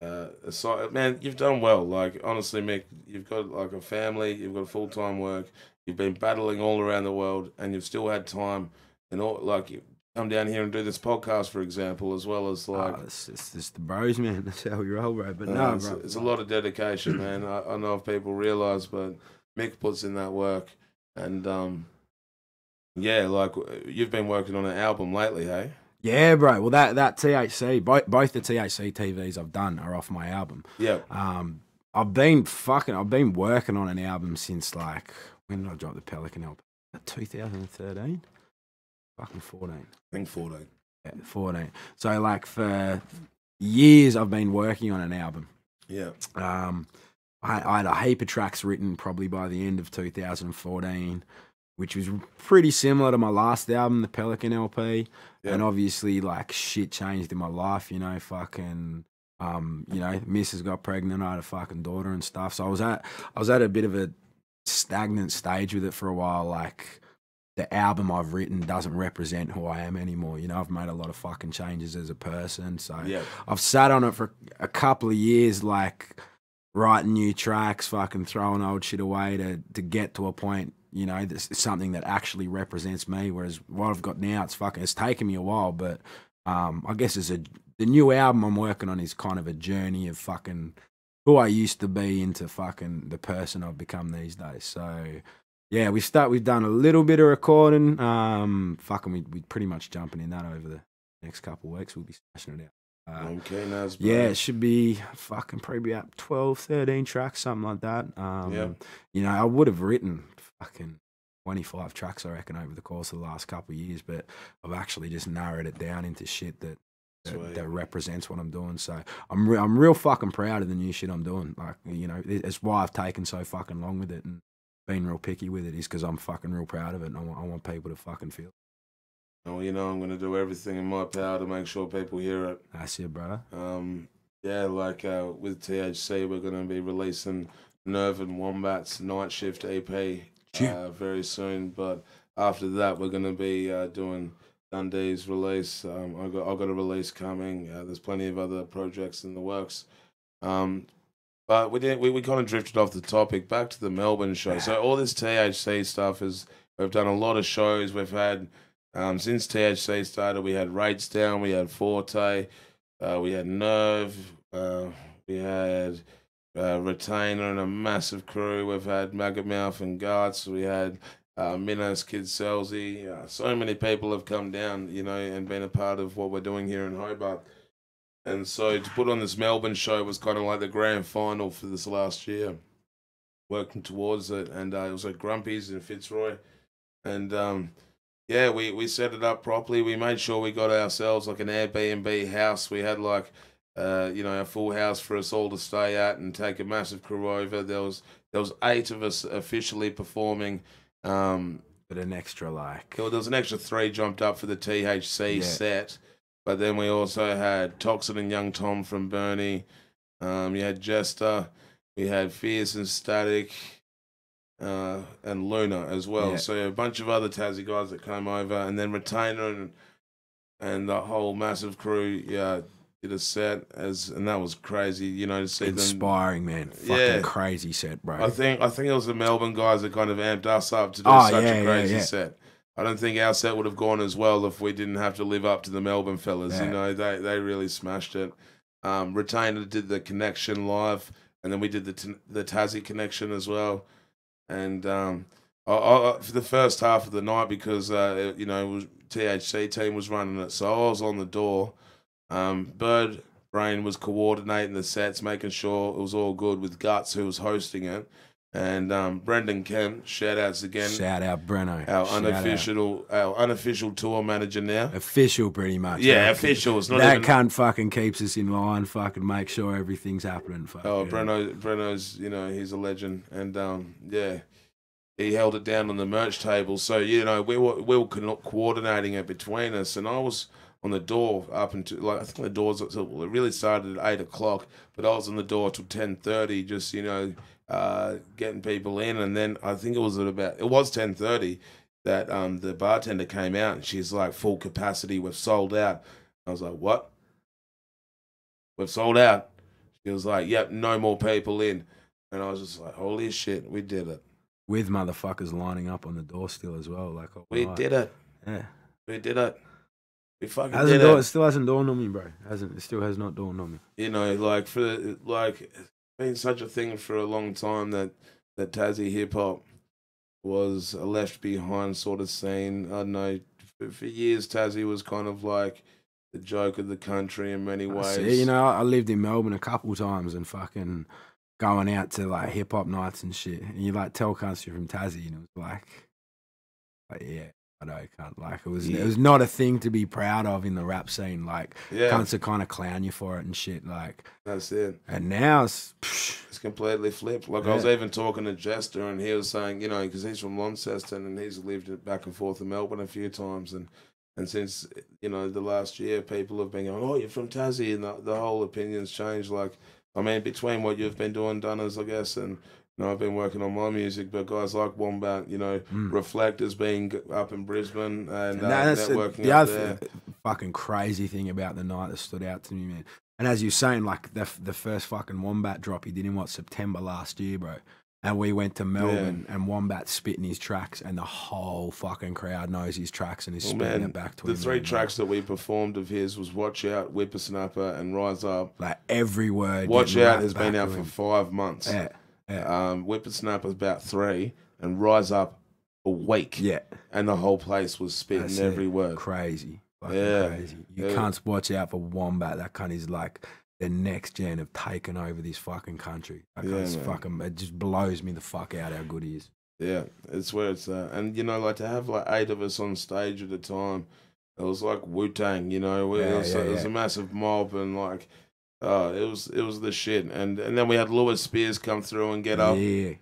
and man, you've done well. Like honestly, Mick, you've got like a family, you've got full-time work, you've been battling all around the world, and you've still had time and all like. Come down here and do this podcast, for example, as well as like... it's just the bros, man. That's how we roll, bro. But bro. It's a lot of dedication, man. I don't know if people realise, but Mick puts in that work. And, you've been working on an album lately, hey? Yeah, bro. Well, that THC, both the THC TVs I've done are off my album. Yeah. I've been working on an album since, like... When did I drop the Pelican album? 2013? Fucking 14. I think 14. Yeah, 14. So like for years I've been working on an album. Yeah. I had a heap of tracks written probably by the end of 2014, which was pretty similar to my last album, the Pelican LP. Yeah. And obviously like shit changed in my life, fucking missus got pregnant, I had a fucking daughter and stuff. So I was at a bit of a stagnant stage with it for a while, like the album I've written doesn't represent who I am anymore. You know, I've made a lot of fucking changes as a person. So I've sat on it for a couple of years, like writing new tracks, fucking throwing old shit away to get to a point, you know, this is something that actually represents me. Whereas what I've got now, it's taken me a while, but I guess the new album I'm working on is kind of a journey of fucking who I used to be into fucking the person I've become these days. So yeah, we've done a little bit of recording. We pretty much jumping in that over the next couple of weeks. We'll be smashing it out. Okay, nice. Yeah, it should be probably about 12, 13 tracks, something like that. You know, I would have written fucking 25 tracks, I reckon, over the course of the last couple of years, but I've actually just narrowed it down into shit that represents what I'm doing. So I'm real fucking proud of the new shit I'm doing. Like, you know, it's why I've taken so fucking long with it and been real picky with it, is because I'm fucking real proud of it, and I want people to fucking feel it. Oh, you know, I'm going to do everything in my power to make sure people hear it. That's it, brother. Yeah, like with THC, we're going to be releasing Nerve and Wombat's Night Shift EP very soon. But after that, we're going to be doing Dunn D's release. I've got a release coming. There's plenty of other projects in the works. But we kind of drifted off the topic. Back to the Melbourne show. So all this THC stuff we've done a lot of shows. We've had since THC started, we had Rates Down, we had Forte, we had Nerve, we had Retainer and a massive crew. We've had Maggot Mouth and Guards. We had Minos, Kid Selzy. So many people have come down, you know, and been a part of what we're doing here in Hobart. And so to put on this Melbourne show was kind of like the grand final for this last year, working towards it. And it was at Grumpy's in Fitzroy. And yeah, we set it up properly. We made sure we got ourselves like an Airbnb house. We had like, you know, a full house for us all to stay at and take a massive crew over. There was 8 of us officially performing. But an extra like... There was an extra 3 jumped up for the THC set. But then we also had Toxin and Young Tom from Bernie. You had Jester. We had Fierce and Static. And Luna as well. So a bunch of other Tassie guys that came over. And then Retainer and the whole massive crew did a set. And that was crazy, you know, to see inspiring, man. Fucking crazy set, bro. I think it was the Melbourne guys that kind of amped us up to do such a crazy set. I don't think our set would have gone as well if we didn't have to live up to the Melbourne fellas. You know, they really smashed it. Retainer did the Connection live, and then we did the Tassie Connection as well. And for the first half of the night, because you know, THC team was running it, so I was on the door. Bird Brain was coordinating the sets, making sure it was all good with Guts, who was hosting it. And Brendan Kemp, shout outs again. Shout out Breno. Our unofficial tour manager now. Official, pretty much. Yeah, official. It's not that even... cunt fucking keeps us in line. Fucking make sure everything's happening. Breno's, you know, he's a legend, and yeah, he held it down on the merch table. So you know, we were coordinating it between us, and I was on the door up until, like, I think the doors, it really started at 8 o'clock, but I was on the door till 10:30, just, you know, getting people in. And then I think it was 10:30 that the bartender came out, and she's like, full capacity, we've sold out. I was like, what? We've sold out? She was like, yep, no more people in. And I was just like, holy shit, we did it. With motherfuckers lining up on the door still as well. Like, we did it. Yeah. We did it. We fucking did it. It still hasn't dawned on me, bro. It still has not dawned on me. You know, like, it's been such a thing for a long time that Tassie hip hop was a left behind sort of scene. I don't know, for years Tassie was kind of like the joke of the country in many ways. You know, I lived in Melbourne a couple times and fucking going out to like hip hop nights and shit. And you like tell cunts you're from Tassie, and it was like yeah. I know, can't, like, it was not a thing to be proud of in the rap scene. Like, cunts are kind of clown you for it and shit. Like, that's it. And now it's completely flipped. Like, I was even talking to Jester, and he was saying, you know, because he's from Launceston and he's lived back and forth in Melbourne a few times, and since, you know, the last year, people have been going, oh, you're from Tassie, and the whole opinion's changed. Like, I mean, between what you've been doing, Dunners, I guess, and You know, I've been working on my music, but guys like Wombat, you know, Reflect has been up in Brisbane and networking the up other there. Fucking crazy thing about the night that stood out to me, man. And as you're saying, like the first fucking Wombat drop he did in September last year, bro. And we went to Melbourne and Wombat spitting his tracks, and the whole fucking crowd knows his tracks and is spitting it back to him. The three tracks that we performed of his was Watch Out, Whippersnapper, and Rise Up. Like every word. Watch Out has been out for 5 months. Yeah. Whippersnapper's about 3, and Rise Up a week. Yeah. And the whole place was spitting every word. Crazy. Crazy. You can't watch out for Wombat. That cunt is like the next gen have taken over this fucking country. It just blows me the fuck out how good he is. Yeah, it's where it's at. And, you know, like to have like 8 of us on stage at a time, it was like Wu-Tang, you know. It was a massive mob and like, it was the shit. And then we had Lewis Spears come through and get up. Yeah.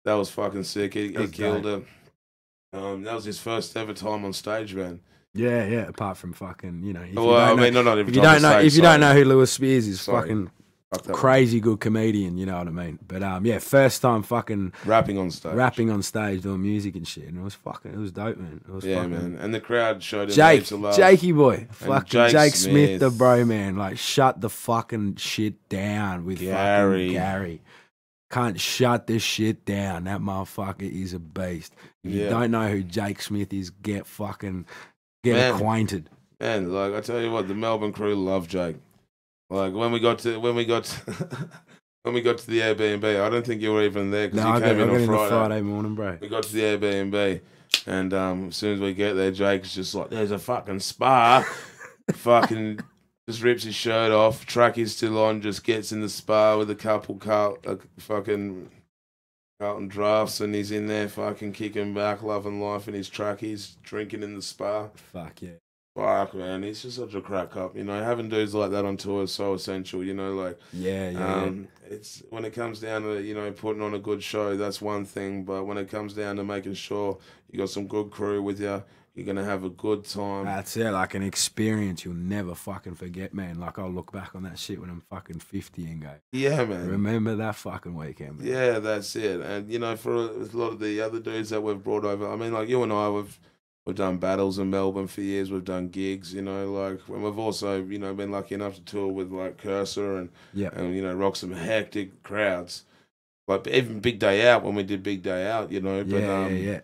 That was fucking sick. He killed it. That was his first ever time on stage, man. Yeah. Apart from fucking, you know. If you don't know who Lewis Spears is, fucking crazy good comedian. You know what I mean? But first time fucking rapping on stage, doing music and shit, and it was dope, man. It was man. And the crowd showed him Jake, love. Jakey boy, fucking Jake Smith, the bro, man. Like, shut the fucking shit down with fucking Gary. Can't shut this shit down. That motherfucker is a beast. If you don't know who Jake Smith is, get acquainted. Man, like I tell you what, the Melbourne crew love Jake. Like when we got to the Airbnb, I don't think you were even there because you came in on Friday morning, bro. We got to the Airbnb, and as soon as we get there, Jake's just like, "There's a fucking spa," fucking. Just rips his shirt off, track is still on, just gets in the spa with a couple fucking Carlton drafts, and he's in there fucking kicking back, loving life in his trackies, drinking in the spa. Fuck yeah. Fuck, man, he's just such a crack up. You know, having dudes like that on tour is so essential, you know, like... Yeah. It's when it comes down to, you know, putting on a good show, that's one thing, but when it comes down to making sure you got some good crew with you, you're going to have a good time. That's it, like an experience you'll never fucking forget, man. Like, I'll look back on that shit when I'm fucking 50 and go, yeah, man. Remember that fucking weekend, man. Yeah, that's it. And, you know, for a lot of the other dudes that we've brought over, I mean, like, you and I, we've done battles in Melbourne for years. We've done gigs, you know, like, and we've also, you know, been lucky enough to tour with, like, Cursor and you know, rock some hectic crowds. Like, even Big Day Out, when we did Big Day Out, you know. But,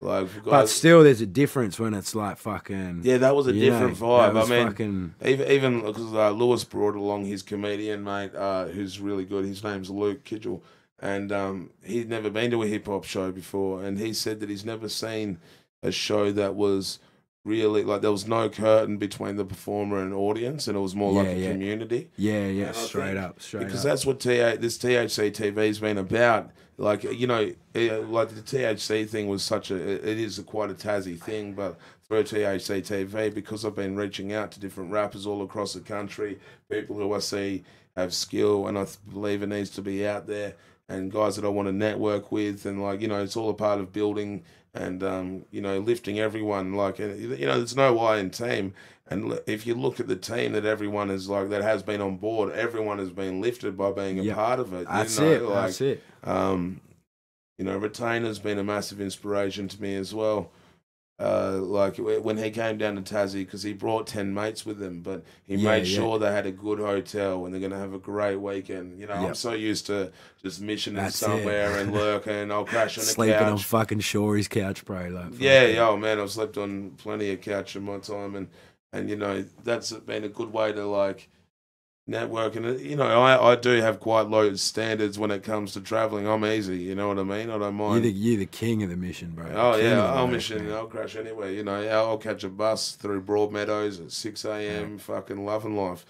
like, but still, there's a difference when it's like fucking. Yeah, that was a different vibe. I mean, even because Lewis brought along his comedian mate, who's really good. His name's Luke Kidgel, and he'd never been to a hip hop show before, and he said that he's never seen a show that was really like there was no curtain between the performer and audience, and it was more like a community. Yeah, straight up. Because that's what this THC TV's been about. Like, you know, like the THC thing was it is quite a Tassie thing, but through THC TV, because I've been reaching out to different rappers all across the country, people who I see have skill, and I believe it needs to be out there, and guys that I want to network with, and like, you know, it's all a part of building and, you know, lifting everyone. Like, you know, there's no I in team. And if you look at the team that everyone is like, that has been on board, everyone has been lifted by being a part of it. That's it. You know, Retainer's been a massive inspiration to me as well. Like when he came down to Tassie, because he brought 10 mates with him, but he made sure they had a good hotel and they're going to have a great weekend. You know, I'm so used to just missioning somewhere and lurking. I'll crash on Sleeping the couch. On fucking Shory's couch, bro. Like, man, I've slept on plenty of couch in my time, and you know, that's been a good way to like network. And you know, I do have quite low standards when it comes to traveling. I'm easy, you know what I mean? I don't mind. You're the king of the mission, bro. I'll mission. Man. I'll crash anywhere. You know, I'll catch a bus through Broadmeadows at 6 a.m. Fucking loving life.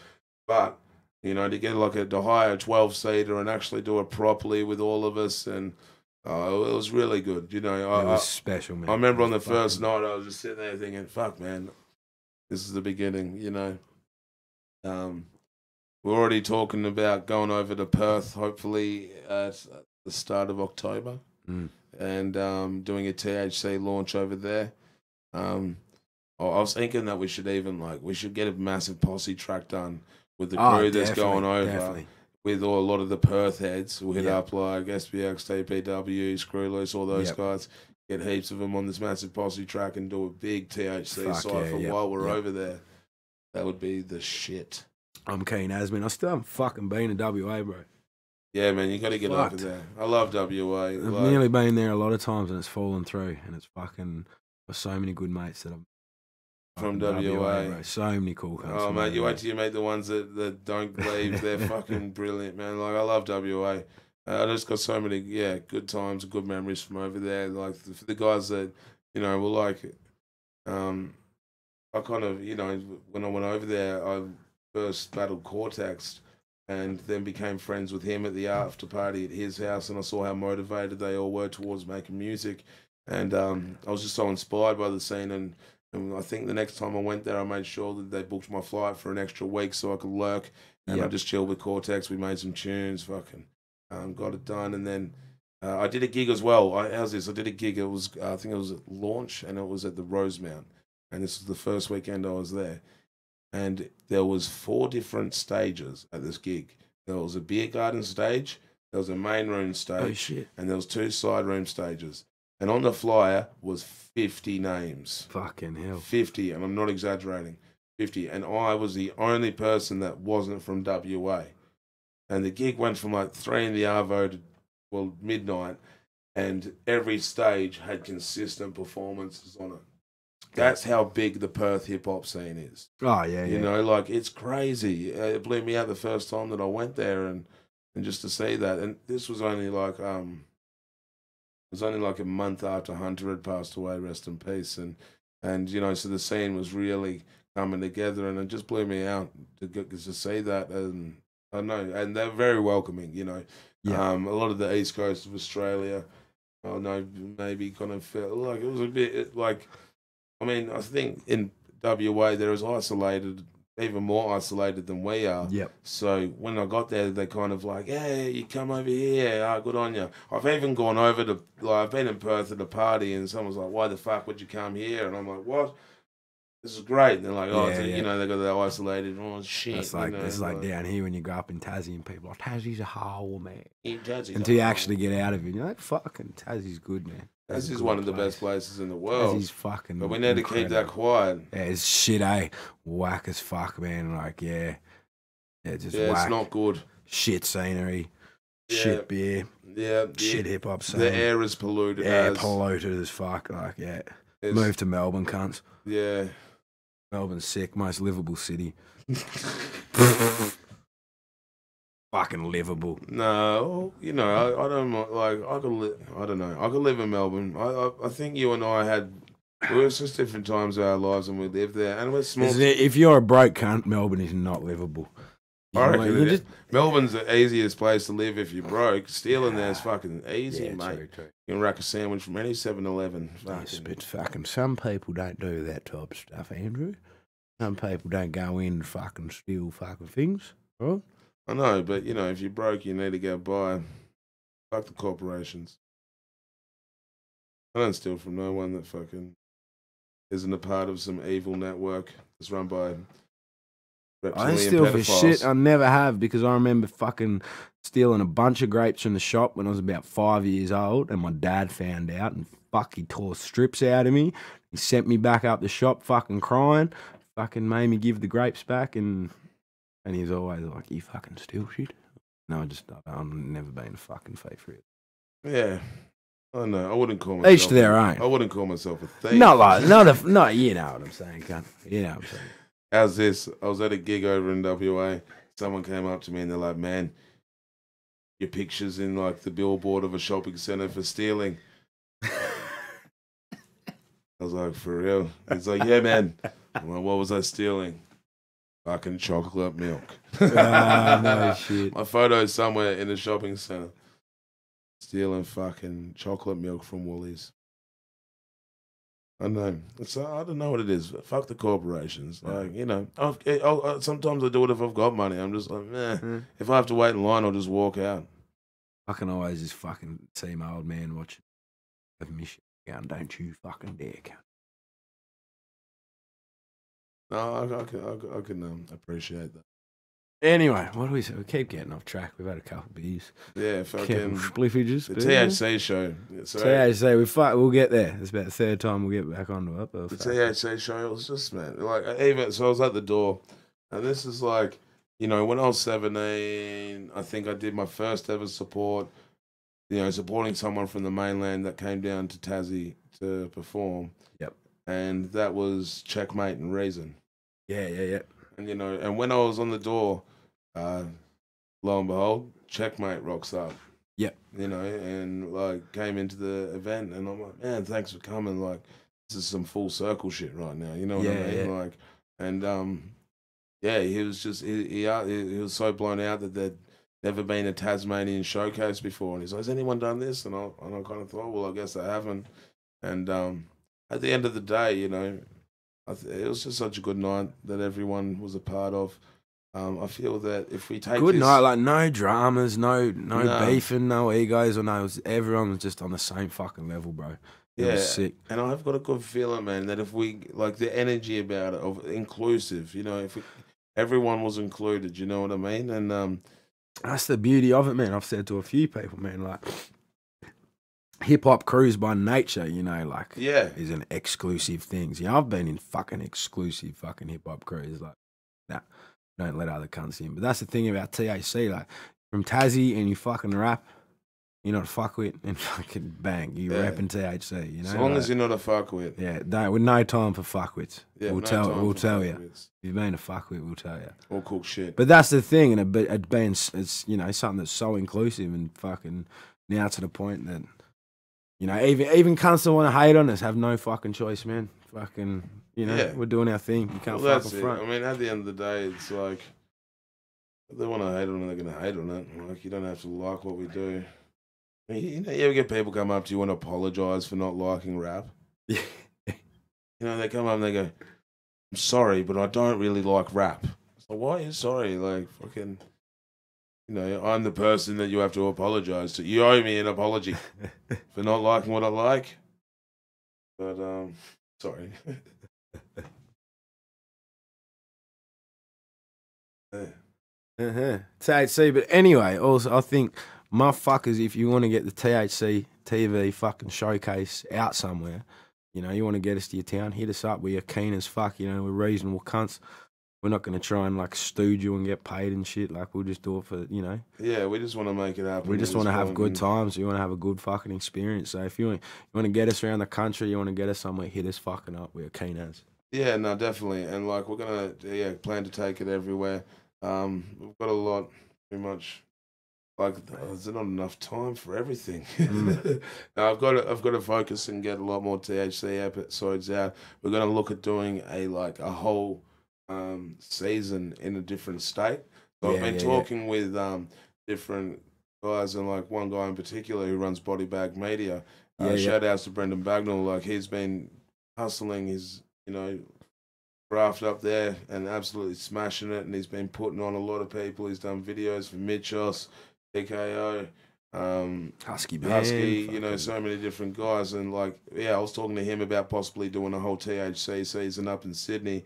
But you know, to get like to hire a 12-seater and actually do it properly with all of us, and it was really good. You know, it was special, man. I remember on the first night, I was just sitting there thinking, "Fuck, man, this is the beginning." You know. We're already talking about going over to Perth, hopefully at the start of October, and doing a THC launch over there. I was thinking that we should get a massive posse track done with the crew that's going over. Definitely. with a lot of the Perth heads. We'll hit Yeah. up like SPX, TPW, Screw Loose, all those Yep. guys. Get heaps of them on this massive posse track and do a big THC Fuck cypher yeah, while we're over there. That would be the shit. I'm keen as, man. I still haven't fucking been to WA, bro. Yeah, man, you got to get over there. I love WA. I've nearly been there a lot of times and it's fallen through. And it's fucking, got so many good mates that I'm from WA. bro. So many cool cunts. Oh, mate, you wait till you meet the ones that don't leave. They're fucking brilliant, man. Like, I love WA. I just got so many, good times, good memories from over there. Like, for the guys that, were like, I kind of, when I went over there, I first battled Cortex and then became friends with him at the after party at his house, and I saw how motivated they all were towards making music. And I was just so inspired by the scene, and I think the next time I went there, I made sure that they booked my flight for an extra week so I could lurk, and I just chilled with Cortex. We made some tunes, fucking got it done, and then I did a gig as well. How's this? I did a gig. It was, I think it was at Launch, and it was at the Rosemount, and this was the first weekend I was there. And there was 4 different stages at this gig. There was a beer garden stage, there was a main room stage, and there was 2 side room stages. And on the flyer was 50 names. Fucking hell. 50, and I'm not exaggerating. 50. And I was the only person that wasn't from WA. And the gig went from like 3 in the arvo to, midnight. And every stage had consistent performances on it. That's how big the Perth hip-hop scene is. Oh, yeah, You know, like, it's crazy. It blew me out the first time that I went there, and just to see that. And this was only like, a month after Hunter had passed away, rest in peace. And so the scene was really coming together, and it just blew me out to see that. And I don't know, and they're very welcoming, a lot of the East Coast of Australia, maybe kind of felt like it was a bit like, I think in WA they're as isolated, even more isolated than we are. Yep. So when I got there, they kind of like, hey, you come over here, good on you. I've even gone over to, I've been in Perth at a party, and someone's like, why the fuck would you come here? And I'm like, what? This is great. And they're like, they got that isolated. Oh, shit. It's like down here when you go up in Tassie and people are like, Tassie's a hole, man. Tassie's Until you actually get out of it, you're like, fucking Tassie's good, man. Tassie's one of the best places in the world. Tassie's fucking But we need to keep that quiet. Yeah, it's shit, eh? Whack as fuck, man. Like, yeah, just whack. It's not good. Shit scenery, shit beer, shit hip hop scene. The air is polluted. Polluted as fuck. Like, move to Melbourne, cunts. Yeah. Melbourne's sick, most livable city. Fucking livable. No, I don't like. I don't know. I could live in Melbourne. I think you and I we're just different times of our lives, and we live there, and we're small. If you're a broke cunt, Melbourne is not livable. I reckon Melbourne's the easiest place to live if you're broke. Stealing there is fucking easy, mate. True. You can rack a sandwich from any 7-Eleven. But fucking some people don't do that type of stuff, Andrew. Some people don't go in and fucking steal fucking things, right? I know, but if you're broke, you need to go buy. Fuck the corporations. I don't steal from no one that fucking isn't a part of some evil network that's run by reptilian I steal for pedophiles. shit. I never have, because I remember fucking stealing a bunch of grapes from the shop when I was about 5 years old, and my dad found out, and he tore strips out of me. He sent me back up the shop fucking crying, fucking made me give the grapes back, and he's always like, you fucking steal shit? No, I've never been a fucking thief for it. Yeah. I know. I wouldn't call myself. Each to their own. I wouldn't call myself a thief. You know what I'm saying, cunt. You know what I'm saying. How's this? I was at a gig over in WA. Someone came up to me and they're like, man, your picture's in like the billboard of a shopping centre for stealing. I was like, for real? He's like, yeah, man. I'm like, what was I stealing? Fucking chocolate milk. No shit. My photo's somewhere in a shopping centre. Stealing fucking chocolate milk from Woolies. I know. I don't know what it is. But fuck the corporations. Like, sometimes I do it if I've got money. I'm just like, meh. If I have to wait in line, I'll just walk out. I can always just fucking see my old man watching me shit going, don't you fucking dare, cunt. No, I can appreciate that. Anyway, what do we say? We keep getting off track. We've had a couple of beers. Yeah, fucking spliffages. the THC show. THC, we'll get there. It's about the third time we'll get back onto it. The THC show, it was just, man, like, even, so I was at the door, and this is like, you know, when I was 17, I think I did my first ever support, you know, supporting someone from the mainland that came down to Tassie to perform. Yep. And that was Checkmate and Reason. Yeah. And, you know, and when I was on the door, lo and behold, Checkmate rocks up. Yep. You know, and like came into the event, and I'm like, man, thanks for coming. Like, this is some full circle shit right now. You know what I mean? Yeah. Like, and yeah, he was just he was so blown out that there'd never been a Tasmanian showcase before, and he's like, has anyone done this? And I kind of thought, well, I guess I haven't. And at the end of the day, you know, it was just such a good night that everyone was a part of. I feel that if we take good this, night, like no dramas, no beefing, no egos, or everyone was just on the same fucking level, bro. It was sick. And I've got a good feeling, man, that if we like the energy about it, of inclusive, you know, if everyone was included, you know what I mean? And that's the beauty of it, man. I've said to a few people, man, like hip hop crews by nature, you know, like is an exclusive things. You know, I've been in fucking exclusive fucking hip hop crews, like nah. Don't let other cunts in. But that's the thing about THC, like from Tassie and you fucking rap, you're not a fuckwit, and fucking bang, you repping THC, you know? As long as you're not a fuckwit. Yeah, with no time for fuckwits. Yeah, we'll tell you. If you've been a fuckwit, we'll tell you. Or cook shit. But that's the thing, and it's you know, something that's so inclusive and fucking now to the point that, you know, even cunts that want to hate on us have no fucking choice, man. Fucking, you know, we're doing our thing. You can't fuck in front. I mean, at the end of the day, it's like, if they want to hate on it, they're going to hate on it. Like, you don't have to like what we do. I mean, you know, you ever get people come up to you and apologise for not liking rap? Yeah. You know, they come up and they go, I'm sorry, but I don't really like rap. So why are you sorry? Like, fucking, you know, I'm the person that you have to apologise to. You owe me an apology for not liking what I like. But, sorry. THC, but anyway, also I think motherfuckers, if you want to get the THC TV fucking showcase out somewhere, you know, you want to get us to your town, hit us up. We are keen as fuck, you know, we're reasonable cunts. We're not going to try and like stooge you and get paid and shit. Like, we'll just do it for, you know. Yeah, we just want to make it happen. We just want to have good times. We want to have a good fucking experience. So if you want to get us around the country, you want to get us somewhere, hit us fucking up. We're keen as. Yeah, no, definitely. And like, we're going to, plan to take it everywhere. We've got a lot, pretty much. Like, there's not enough time for everything. Now, I've got to focus and get a lot more THC episodes out. We're going to look at doing a whole season in a different state. So I've been talking with different guys, and like one guy in particular who runs Body Bag Media. Shout outs to Brendan Bagnall. Like, he's been hustling his, you know, craft up there and absolutely smashing it, and he's been putting on a lot of people. He's done videos for Mitchos, PKO, Husky, you know, so many different guys. And like, I was talking to him about possibly doing a whole THC season up in Sydney,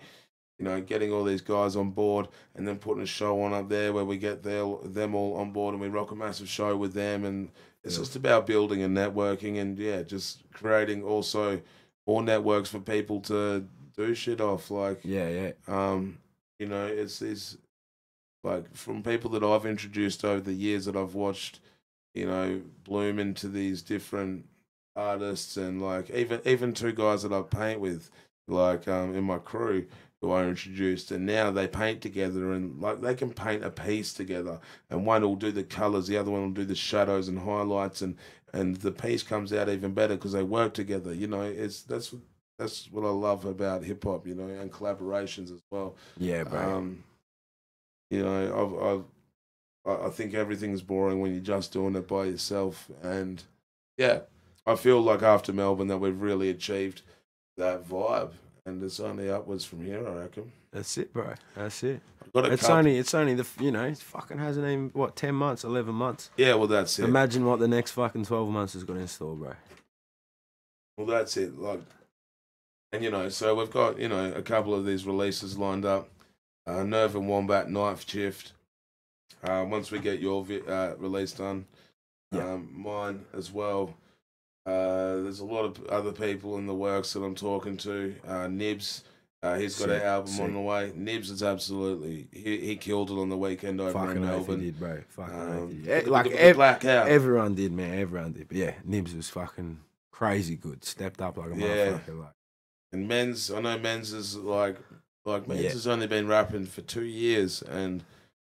you know, getting all these guys on board and then putting a show on up there where we get them all on board and we rock a massive show with them. And it's just about building and networking and, just creating also more networks for people to do shit off. Like, you know, it's like from people that I've introduced over the years that I've watched, you know, bloom into these different artists, and like even two guys that I paint with, like in my crew, who I introduced, and now they paint together, and like they can paint a piece together, and one will do the colors, the other one will do the shadows and highlights, and the piece comes out even better because they work together. You know, that's what I love about hip hop, you know, and collaborations as well. Yeah, bro. You know, I think everything's boring when you're just doing it by yourself, and I feel like after Melbourne that we've really achieved that vibe, and it's only upwards from here, I reckon. That's it, bro. That's it. It's only the, you know, it fucking hasn't even 10 months, 11 months. Yeah, well, that's it. Imagine what the next fucking 12 months is going to install, bro. Well, that's it. Like, and you know, so we've got, you know, a couple of these releases lined up. Nerve and Wombat Night Shift. Once we get your release done, mine as well. There's a lot of other people in the works that I'm talking to. Nibs, he's got an album on the way. Nibs is absolutely he killed it on the weekend over in Melbourne. He did, bro. Fucking Blackout. Everyone did, man. Everyone did. But yeah, Nibs was fucking crazy good. Stepped up like a motherfucker. Like. And Men's, I know Men's is like Men's has only been rapping for 2 years, and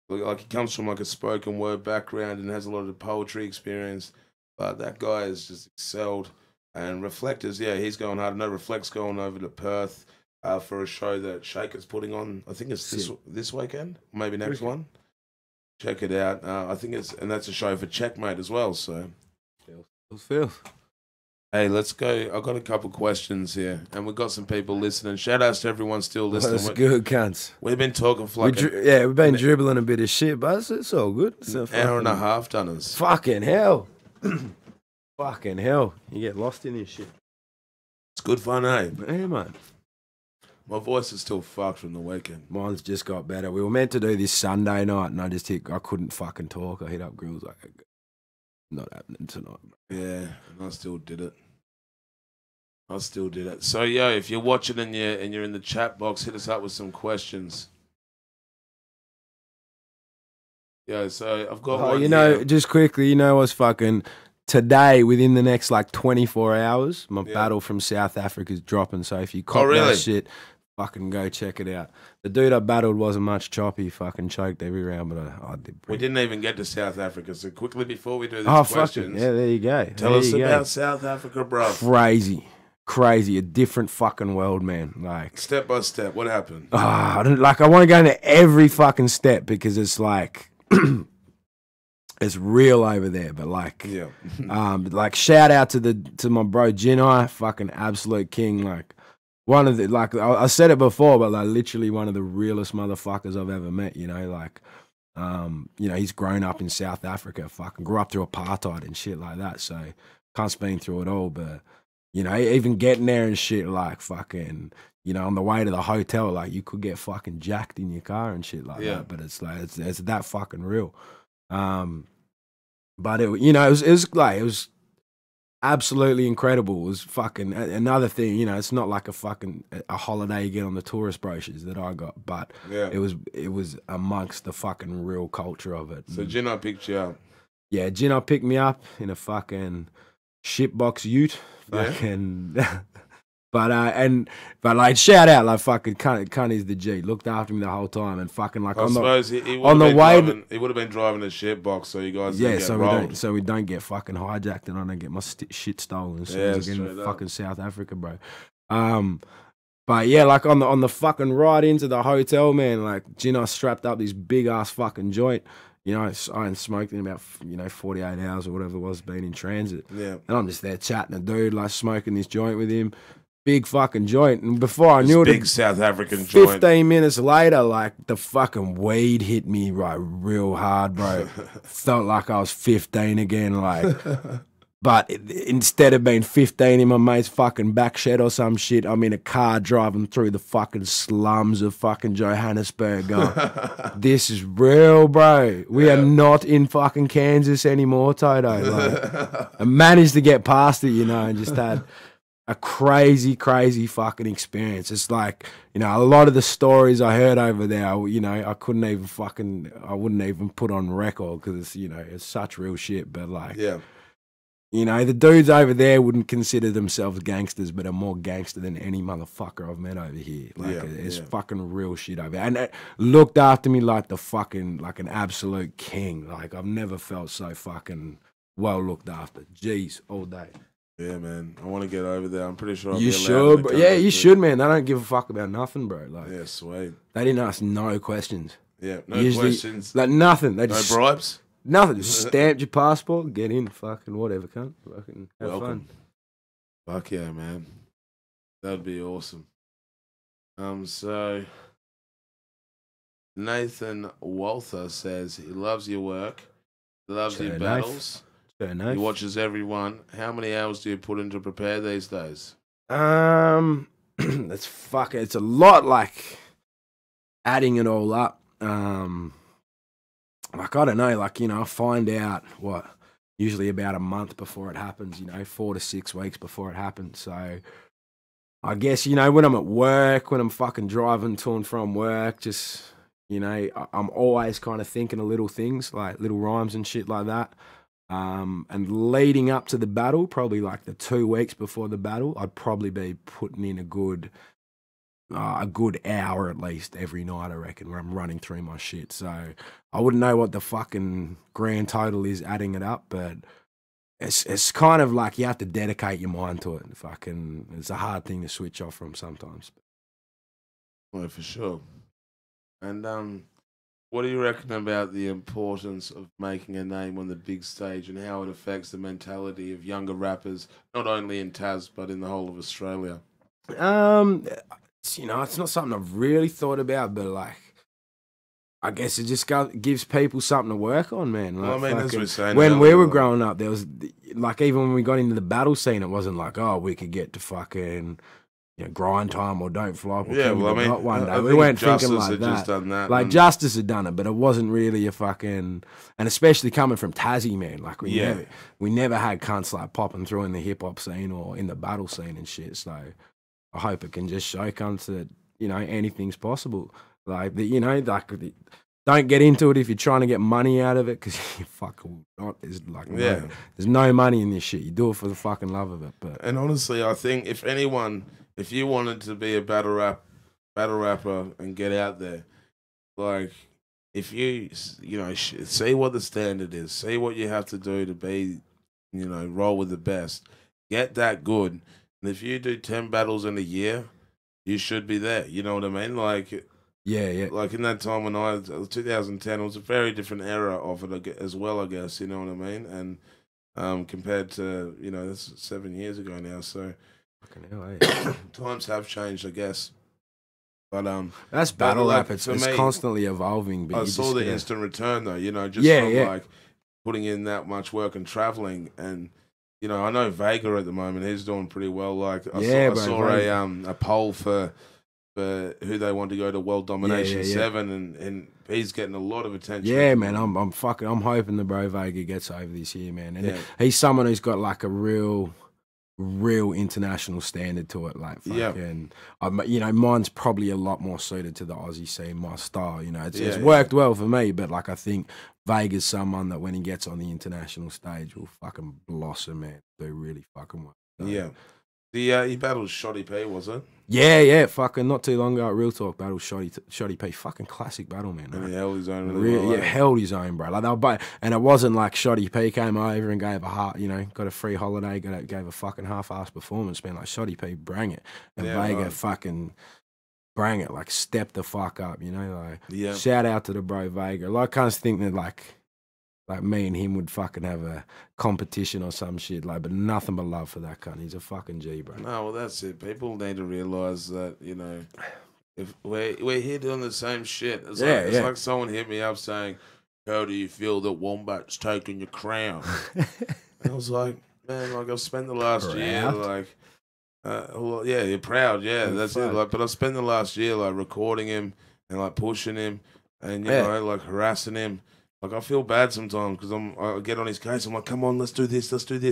like he comes from like a spoken word background and has a lot of poetry experience. But that guy has just excelled. And Reflectors, he's going hard. I know Reflect's going over to Perth for a show that Shaker's putting on. I think it's this weekend, maybe next one. Check it out. I think and that's a show for Checkmate as well. So, Phil. Hey, let's go. I've got a couple questions here, and we've got some people listening. Shout outs to everyone still listening. That's good, cunts. We've been talking for like we've been dribbling a bit of shit, but it's all good. It's an hour and a half, Dunners. Fucking hell. Fucking hell. You get lost in this shit. It's good fun, eh? Yeah, man. My voice is still fucked from the weekend. Mine's just got better. We were meant to do this Sunday night, and I couldn't fucking talk. I hit up Grills like, not happening tonight. Yeah, and I still did it. So, if you're watching and you're in the chat box, hit us up with some questions. So I've got one here. Just quickly, what's fucking today, within the next like 24 hours, my battle from South Africa is dropping. So if you cop that shit, fucking go check it out. The dude I battled wasn't much choppy, fucking choked every round, but I did. We didn't even get to South Africa, so quickly before we do these questions. Yeah, there you go. Tell us about South Africa, bro. Crazy, a different fucking world, man. Like step by step, what happened? I want to go into every fucking step because it's like it's real over there. But like, like shout out to my bro Jinai, fucking absolute king. Like one of the I said it before, but like literally one of the realest motherfuckers I've ever met. He's grown up in South Africa, fucking grew up through apartheid and shit like that. So can't speak through it all, but. Even getting there and shit, like fucking, on the way to the hotel, like you could get fucking jacked in your car and shit like that. But it's like it's that fucking real. But it was absolutely incredible. It was fucking another thing. It's not like a holiday you get on the tourist brochures that I got, but it was amongst the fucking real culture of it. So Gino picked you up. Yeah, Gino picked me up in a fucking shitbox ute. Fucking, but like shout out, like fucking cunt is the G. Looked after me the whole time and fucking like I suppose he would have been driving a shit box, so you guys so we don't get fucking hijacked and I don't get my shit stolen. So I get in fucking South Africa, bro. But yeah, like on the fucking ride into the hotel, man, like Gino strapped up this big ass fucking joint. I hadn't smoked in about 48 hours or whatever it was, being in transit. Yeah, and I'm just there chatting to dude, like smoking this joint with him, big fucking joint. And before I knew it, big South African joint. 15 minutes later, like the fucking weed hit me real hard, bro. Felt like I was 15 again, like. But instead of being 15 in my mate's fucking back shed or some shit, I'm in a car driving through the fucking slums of fucking Johannesburg going, this is real, bro. We are not in fucking Kansas anymore, Toto. Like, I managed to get past it, and just had a crazy fucking experience. It's like, a lot of the stories I heard over there, I wouldn't even put on record because it's such real shit. But like, the dudes over there wouldn't consider themselves gangsters, but are more gangster than any motherfucker I've met over here. Like, it's fucking real shit over there. And it looked after me like an absolute king. Like, I've never felt so fucking well looked after. Jeez, all day. Yeah, man. I want to get over there. I'm pretty sure you should, bro. Yeah, you should, man. They don't give a fuck about nothing, bro. Like, yeah, sweet. They didn't ask no questions. Yeah, no questions. Like, nothing. They no bribes? Nothing. Just stamped your passport, get in, fucking whatever, cunt. Fucking have fun. Fuck yeah, man. That'd be awesome. So Nathan Walther says he loves your work, he loves your battles, he watches everyone. How many hours do you put in to prepare these days? It's a lot, like adding it all up. like, I don't know, like, you know, I find out usually about a month before it happens, you know, 4 to 6 weeks before it happens. So I guess, you know, when I'm at work, when I'm fucking driving to and from work, just, you know, I'm always kind of thinking of little things, like little rhymes and shit like that. And leading up to the battle, probably like the 2 weeks before the battle, I'd probably be putting in a good hour at least every night, I reckon, where I'm running through my shit. So I wouldn't know what the fucking grand total is adding it up, but it's kind of like you have to dedicate your mind to it. It's a hard thing to switch off from sometimes. Well, for sure. And what do you reckon about the importance of making a name on the big stage and how it affects the mentality of younger rappers, not only in Tas but in the whole of Australia? You know, it's not something I've really thought about, but like, I guess it just gives people something to work on, man. Like, well, I mean, as we're saying, when we were growing up, there was like, even when we got into the battle scene, it wasn't like, oh, we could get to fucking, you know, Grind Time or Don't Flop. Or yeah, well, I mean, one day. We weren't thinking like that. Just done that. Like, Justice had done it, but it wasn't really a fucking, and especially coming from Tassie, man. Like, we never had cunts like popping through in the hip hop scene or in the battle scene and shit. So I hope it can just show cunts that, you know, anything's possible. Like, you know, like, don't get into it if you're trying to get money out of it, because you fucking not. There's like there's no money in this shit. You do it for the fucking love of it. But and honestly, I think if you wanted to be a battle rapper and get out there, like, if you know, see what the standard is, see what you have to do to be, you know, roll with the best, get that good, and if you do 10 battles in a year, you should be there. You know what I mean? Like, yeah. Like, in that time when 2010, it was a very different era of it as well, I guess. You know what I mean? And compared to, you know, that's 7 years ago now. So fucking hell, times have changed, I guess. But that's battle rap. It's constantly evolving. But I saw the instant return though. You know, just like putting in that much work and traveling and. You know, I know Vega at the moment. He's doing pretty well. Like I saw a poll for who they want to go to World Domination 7, and he's getting a lot of attention. Yeah, man. I'm hoping the bro Vega gets over this year, man. And he's someone who's got like a real international standard to it. Like, fucking, you know, mine's probably a lot more suited to the Aussie scene, my style. You know, it's worked well for me, but like, I think Vega's someone that when he gets on the international stage will fucking blossom, man. Do really fucking well. So, yeah. He battled Shoddy P, was it? Yeah. Fucking not too long ago at Real Talk, battled Shoddy P. Fucking classic battle, man. And he held his own really well. Yeah, held his own, bro. Like, they were both, and it wasn't like Shoddy P came over and gave got a free holiday, gave a fucking half-ass performance, man. Like, Shoddy P brang it. And Vega fucking brang it, like, step the fuck up, you know? Like, shout out to the bro Vega. Like, I kind of think that, like me and him would fucking have a competition or some shit, like, but nothing but love for that cunt. He's a fucking G, bro. No, well, that's it. People need to realise that, you know, if we're here doing the same shit. It's like someone hit me up saying, how do you feel that Wombat's taking your crown? And I was like, man, like, I've spent the last year, like, well, yeah, you're proud, that's it. Like, but I've spent the last year, like, recording him and, like, pushing him and, you know, like, harassing him. Like, I feel bad sometimes because I get on his case. I'm like, come on, let's do this,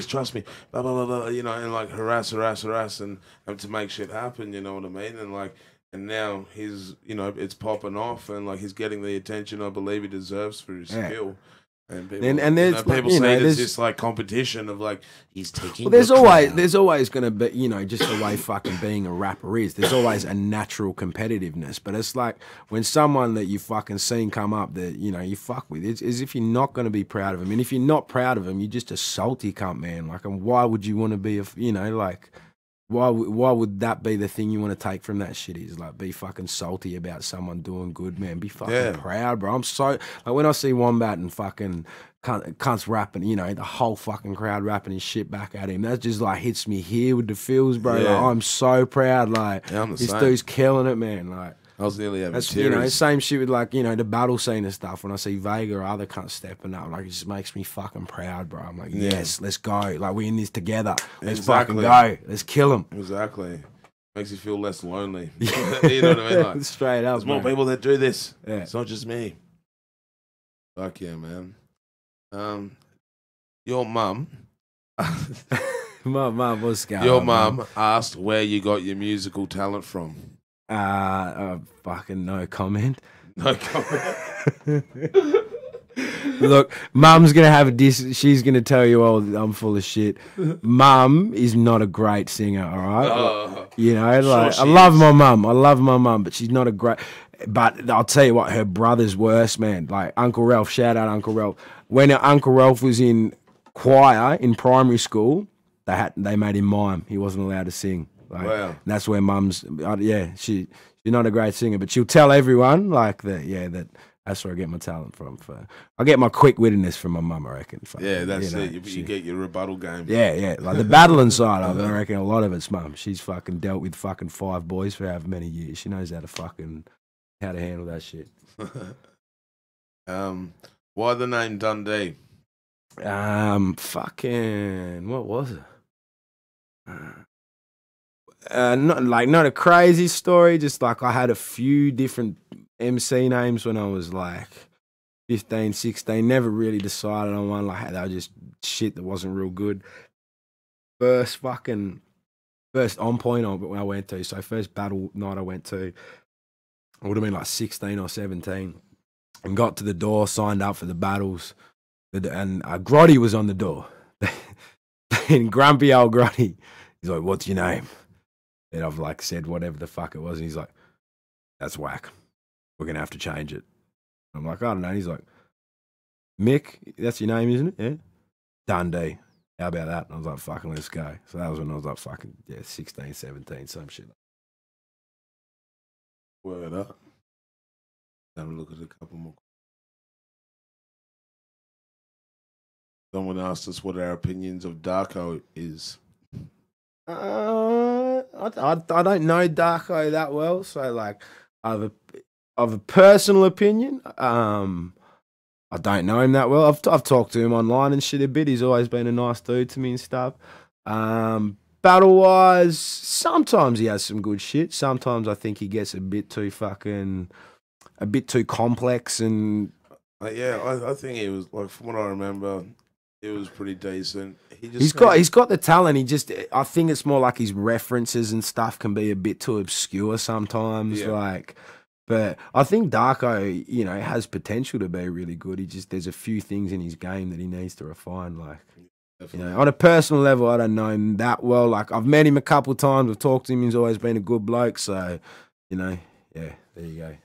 trust me, blah, blah, blah, blah, you know, and, like, harass, and to make shit happen, you know what I mean? And, like, and now he's, you know, it's popping off and, like, he's getting the attention I believe he deserves for his skill. And people, people say there's this like competition of like he's taking. Well, there's always going to be, you know, just the way fucking being a rapper is. There's always a natural competitiveness, but it's like when someone that you fucking seen come up that you know you fuck with, it's as if you're not going to be proud of him, and if you're not proud of him, you're just a salty cunt, man. Like, and why would you want to be you know, like. Why would that be the thing you want to take from that shit? Is like be fucking salty about someone doing good, man. Be fucking proud, bro. I'm so like when I see Wombat and fucking cunts rapping, you know, the whole fucking crowd rapping his shit back at him. That just like hits me here with the feels, bro. Like, I'm so proud. Like this dude's killing it, man. Like I was nearly having tears. You know, same shit with like, you know, the battle scene and stuff. When I see Vega or other cunts stepping up, like it just makes me fucking proud, bro. I'm like, yes, let's go. Like we're in this together. Let's fucking go. Let's kill him. Exactly. Makes you feel less lonely. You know what I mean? Like, straight up. There's more people that do this. Yeah. It's not just me. Fuck yeah, man. Your mum. Mum, what's going on? Your mum asked where you got your musical talent from. Fucking no comment. No comment. Look, Mum's gonna have a she's gonna tell you, oh, I'm full of shit. Mum is not a great singer, all right? You know, like I love my mum, but she's not a great. But I'll tell you what, her brother's worse, man. Like Uncle Ralph, shout out Uncle Ralph. When Uncle Ralph was in choir in primary school, they made him mime. He wasn't allowed to sing. Like, wow. That's where Mum's. She's not a great singer, but she'll tell everyone like that. Yeah, that's where I get my talent from. I get my quick wittiness from my mum, I reckon. Yeah, that's it. You get your rebuttal game. Yeah. Like the Battlin side of it, I reckon a lot of it's mum. She's fucking dealt with fucking 5 boys for however many years. She knows how to handle that shit. Why the name Dunn D? What was it? Not a crazy story, just like I had a few different MC names when I was like 15, 16, never really decided on one, like they were just shit that wasn't real good. First on point I went to, so first battle night I went to, I would have been like 16 or 17, and got to the door, signed up for the battles, and Grotty was on the door. And grumpy old Grotty, he's like, what's your name? And I've like said whatever the fuck it was, and he's like, that's whack. We're gonna have to change it. I'm like, I don't know. He's like, Mick, that's your name, isn't it? Yeah. Dunn D. How about that? And I was like, fucking let's go. So that was when I was like fucking 16, 17, some shit. Word up. Have a look at a couple more. Someone asked us what our opinions of Darko is. I don't know Darko that well, so like I have a personal opinion. I don't know him that well. I've talked to him online and shit a bit. He's always been a nice dude to me and stuff. Battle wise, sometimes he has some good shit. Sometimes I think he gets a bit too complex and. I think he was like, from what I remember, it was pretty decent. He's got the talent. I think it's more like his references and stuff can be a bit too obscure sometimes. Yeah. Like, but I think Darko, you know, has potential to be really good. There's a few things in his game that he needs to refine. Like, definitely. You know, on a personal level, I don't know him that well. Like, I've met him a couple of times. I've talked to him. He's always been a good bloke. So, you know, yeah, there you go.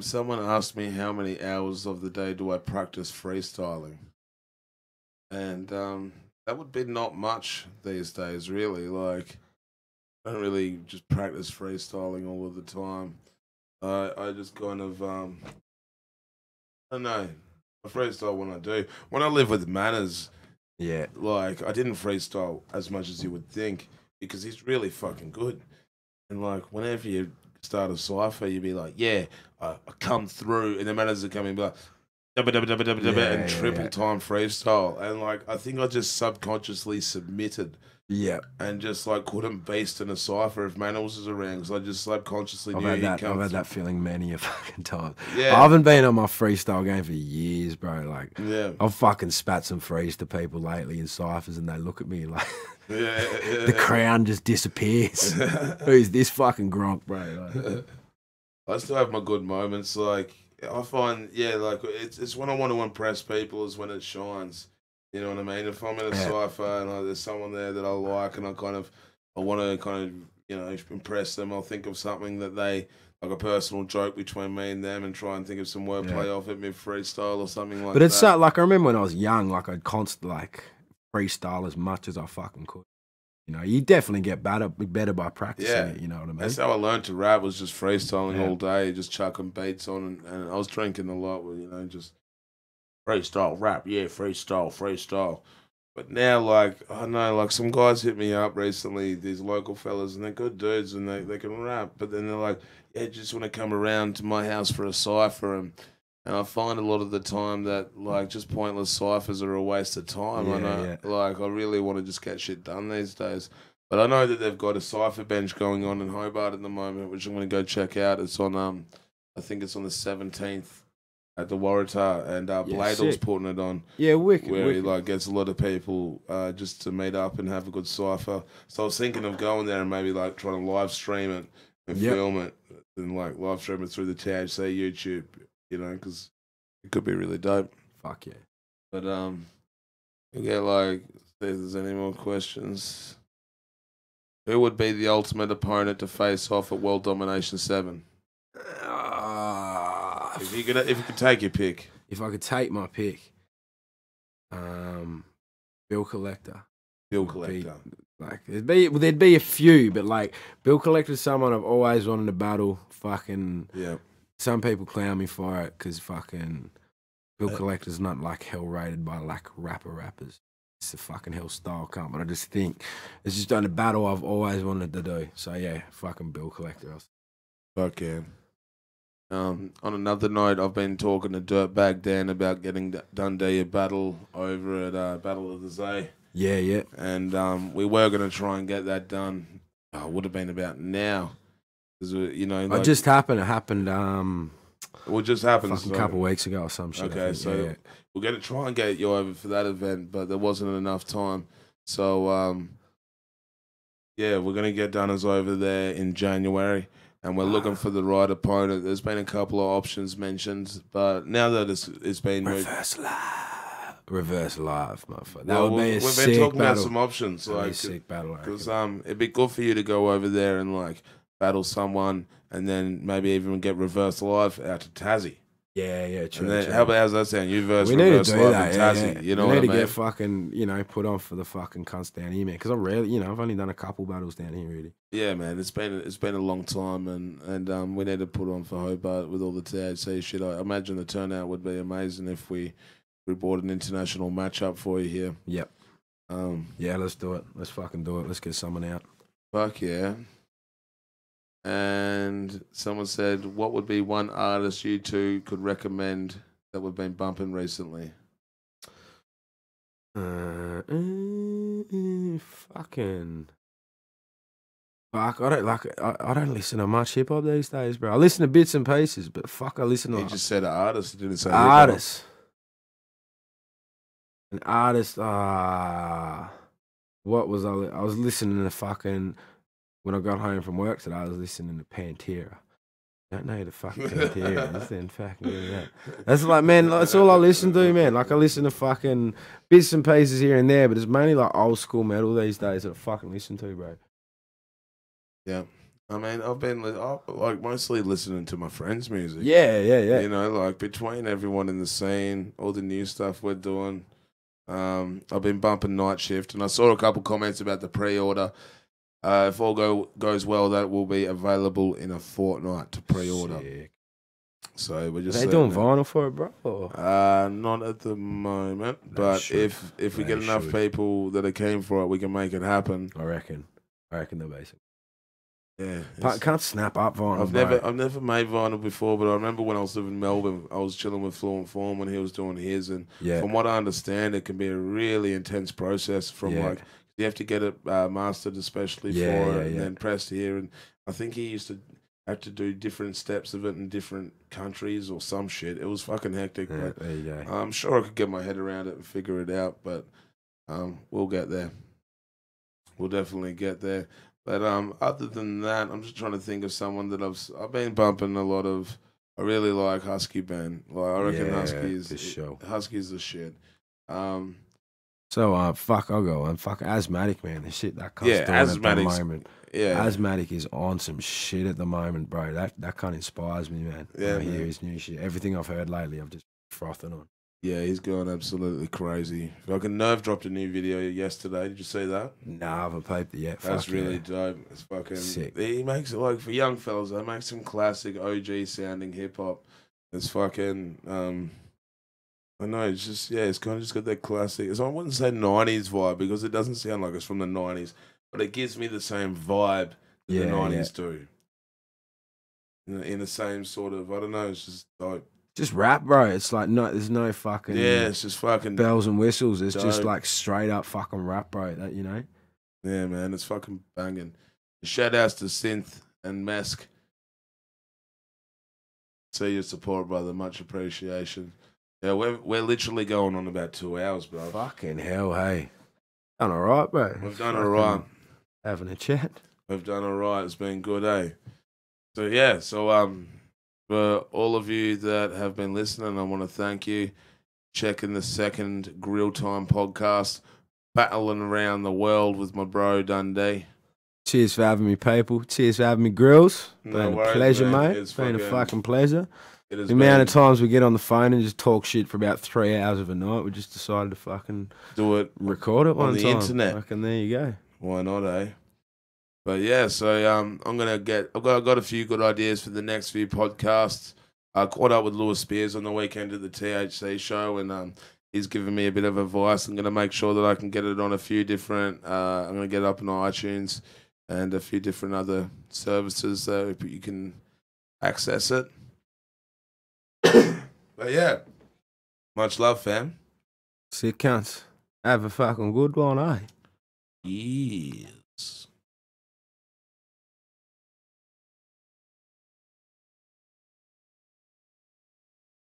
Someone asked me how many hours of the day do I practice freestyling, and that would be not much these days, really. Like, I don't really just practice freestyling all of the time. I just kind of, I don't know, I freestyle when I do. When I live with Manners, yeah, like, I didn't freestyle as much as you would think because he's really fucking good. And, like, whenever you start a cypher, you'd be like, yeah, I come through, and the Manners would come in and be like, and triple time freestyle. And, like, I think I just subconsciously submitted. Yeah. And just, like, couldn't beast in a cypher if Manuels was around because I just subconsciously knew he'd come. I've had that feeling many a fucking time. Yeah. I haven't been on my freestyle game for years, bro. Like, yeah. I've fucking spat some freeze to people lately in ciphers and they look at me like, the crown just disappears. Who's this fucking Gronk, bro? Like, I still have my good moments. Like, I find, like, it's when I want to impress people is when it shines. You know what I mean? If I'm in a cypher and there's someone there that I like and I want to kind of, you know, impress them, I'll think of something that they, like a personal joke between me and them and try and think of some wordplay off it, mid-freestyle or something like that. But it's so, like, I remember when I was young, like, I'd constantly, like, freestyle as much as I fucking could. You know, you definitely get better by practicing it, you know what I mean? That's how I learned to rap, was just freestyling all day, just chucking beats on, and I was drinking a lot, you know, just freestyle rap, freestyle. But now, like, I know, like, some guys hit me up recently, these local fellas, and they're good dudes, and they can rap, but then they're like, just want to come around to my house for a cypher, and I find a lot of the time that, like, just pointless ciphers are a waste of time. Like, I really want to just get shit done these days. But I know that they've got a cypher bench going on in Hobart at the moment, which I'm going to go check out. It's on, I think it's on the 17th at the Waratah, and Bladle's putting it on. Yeah, wicked. Where wicked. he like gets a lot of people just to meet up and have a good cipher. So I was thinking of going there and maybe like trying to live stream it and film it and like live stream it through the THC YouTube, you know, because it could be really dope. Fuck yeah. But we get like, see if there's any more questions. Who would be the ultimate opponent to face off at World Domination 7? If you could take your pick. If I could take my pick, Bill Collector. Bill Collector. Like there'd be a few, but like Bill Collector's someone I've always wanted to battle. Fucking some people clown me for it because fucking Bill Collector's not like hell rated by like rappers. It's a fucking hell style cunt, but I just think it's just done a battle I've always wanted to do. So yeah, fucking Bill Collector. Fuck yeah. On another note, I've been talking to Dirtbag Dan about getting Dunn D a battle over at Battle of the Zay. Yeah, yeah. And we were going to try and get that done. Oh, it would have been about now. Cause you know, like, it just happened. It happened. What just happened? A couple of weeks ago or some shit. Okay, so we're going to try and get you over for that event, but there wasn't enough time. So, yeah, we're going to get Dunners over there in January. And we're looking for the right opponent. There's been a couple of options mentioned, but now that it's been reverse live, motherfucker. That would be a sick battle. We've been talking about some options, like sick battle, because it'd be good for you to go over there and like battle someone, and then maybe even get reverse live out to Tassie. Yeah, true. And then, how's that sound? You versus we need reverse to do live that, in Tassie. Yeah. You know we what need I to mean? get fucking, put on for the fucking cunts down here, man. Because I'm rarely, I've only done a couple battles down here, really. Yeah, man. It's been a long time, and we need to put on for Hobart with all the THC shit. I imagine the turnout would be amazing if we brought an international matchup for you here. Yep. Yeah, let's do it. Let's fucking do it. Let's get someone out. Fuck yeah. And someone said, what would be one artist you two could recommend that we've been bumping recently? Fucking fuck! I don't listen to much hip hop these days, bro. I listen to bits and pieces, but fuck, I listen to. You just said artist, didn't say artist. An artist. What was I? I was listening to fucking. When I got home from work today, I was listening to Pantera. I don't know who the fuck Pantera is, then fucking do that. That's like, man, that's all I listen to, man. Like, I listen to fucking bits and pieces here and there, but it's mainly like old school metal these days that I fucking listen to, bro. Yeah. I mean, I've been like mostly listening to my friends' music. Yeah. You know, like between everyone in the scene, all the new stuff we're doing. I've been bumping Night Shift, and I saw a couple comments about the pre-order. If all goes well, that will be available in a fortnight to pre-order. Sick. So we're just. Are they doing vinyl for it, bro? Not at the moment, but if we get enough people that are keen for it, we can make it happen. I reckon they're basic. Yeah, can't snap up vinyl. I've never made vinyl before, but I remember when I was living in Melbourne, I was chilling with Fluent Form when he was doing his, and from what I understand, it can be a really intense process. Like you have to get it mastered, especially for it, and then pressed here. And I think he used to have to do different steps of it in different countries or some shit. It was fucking hectic. Yeah, but there you go. I'm sure I could get my head around it and figure it out, but we'll get there. We'll definitely get there. But other than that, I'm just trying to think of someone that I've been bumping a lot of. I really like Husky Band. Like, I reckon Husky's the shit. So fuck, I'll go on. Fuck Asthmatic, man. The shit that comes doing at the moment. Yeah, Asthmatic is on some shit at the moment, bro. That kind of inspires me, man. Yeah, I hear his new shit. Everything I've heard lately, I've just frothing on. Yeah, he's going absolutely crazy. Fucking Nerve dropped a new video yesterday. Did you see that? Nah, I haven't played it yet. That's really dope. It's fucking sick. He makes it like for young fellas. They make some classic OG sounding hip hop. It's fucking I know, it's just it's kind of just got that classic. I wouldn't say 90s vibe because it doesn't sound like it's from the 90s, but it gives me the same vibe that the 90s do. In the same sort of, I don't know, it's just dope. Just rap, bro. It's like there's no fucking it's just fucking bells and whistles. It's dope. just like straight up fucking rap, bro. That Yeah, man, it's fucking banging. Shout outs to Synth and Mesk. See your support, brother. Much appreciation. Yeah, we're literally going on about 2 hours, bro. Fucking hell, hey. Done all right, bro. We've done all right. Having a chat. We've done all right. It's been good, eh? So, yeah. So, for all of you that have been listening, I want to thank you. Checking the second GreelTime podcast. Battling around the world with my bro, Dunn D. Cheers for having me, people. Cheers for having me, Grills. No been worries, a pleasure, man. mate. It's been a fucking pleasure. The amount of times we get on the phone and just talk shit for about 3 hours of a night, we just decided to fucking do it, record it on the internet. Fucking there you go. Why not, eh? But yeah, so I've got a few good ideas for the next few podcasts. I caught up with Lewis Spears on the weekend at the THC show, and he's given me a bit of advice. I'm going to make sure that I can get it on a few different. I'm going to get it up on iTunes and a few different other services so you can access it. But yeah, much love, fam. Sick cunts. Have a fucking good one, eh? Yes.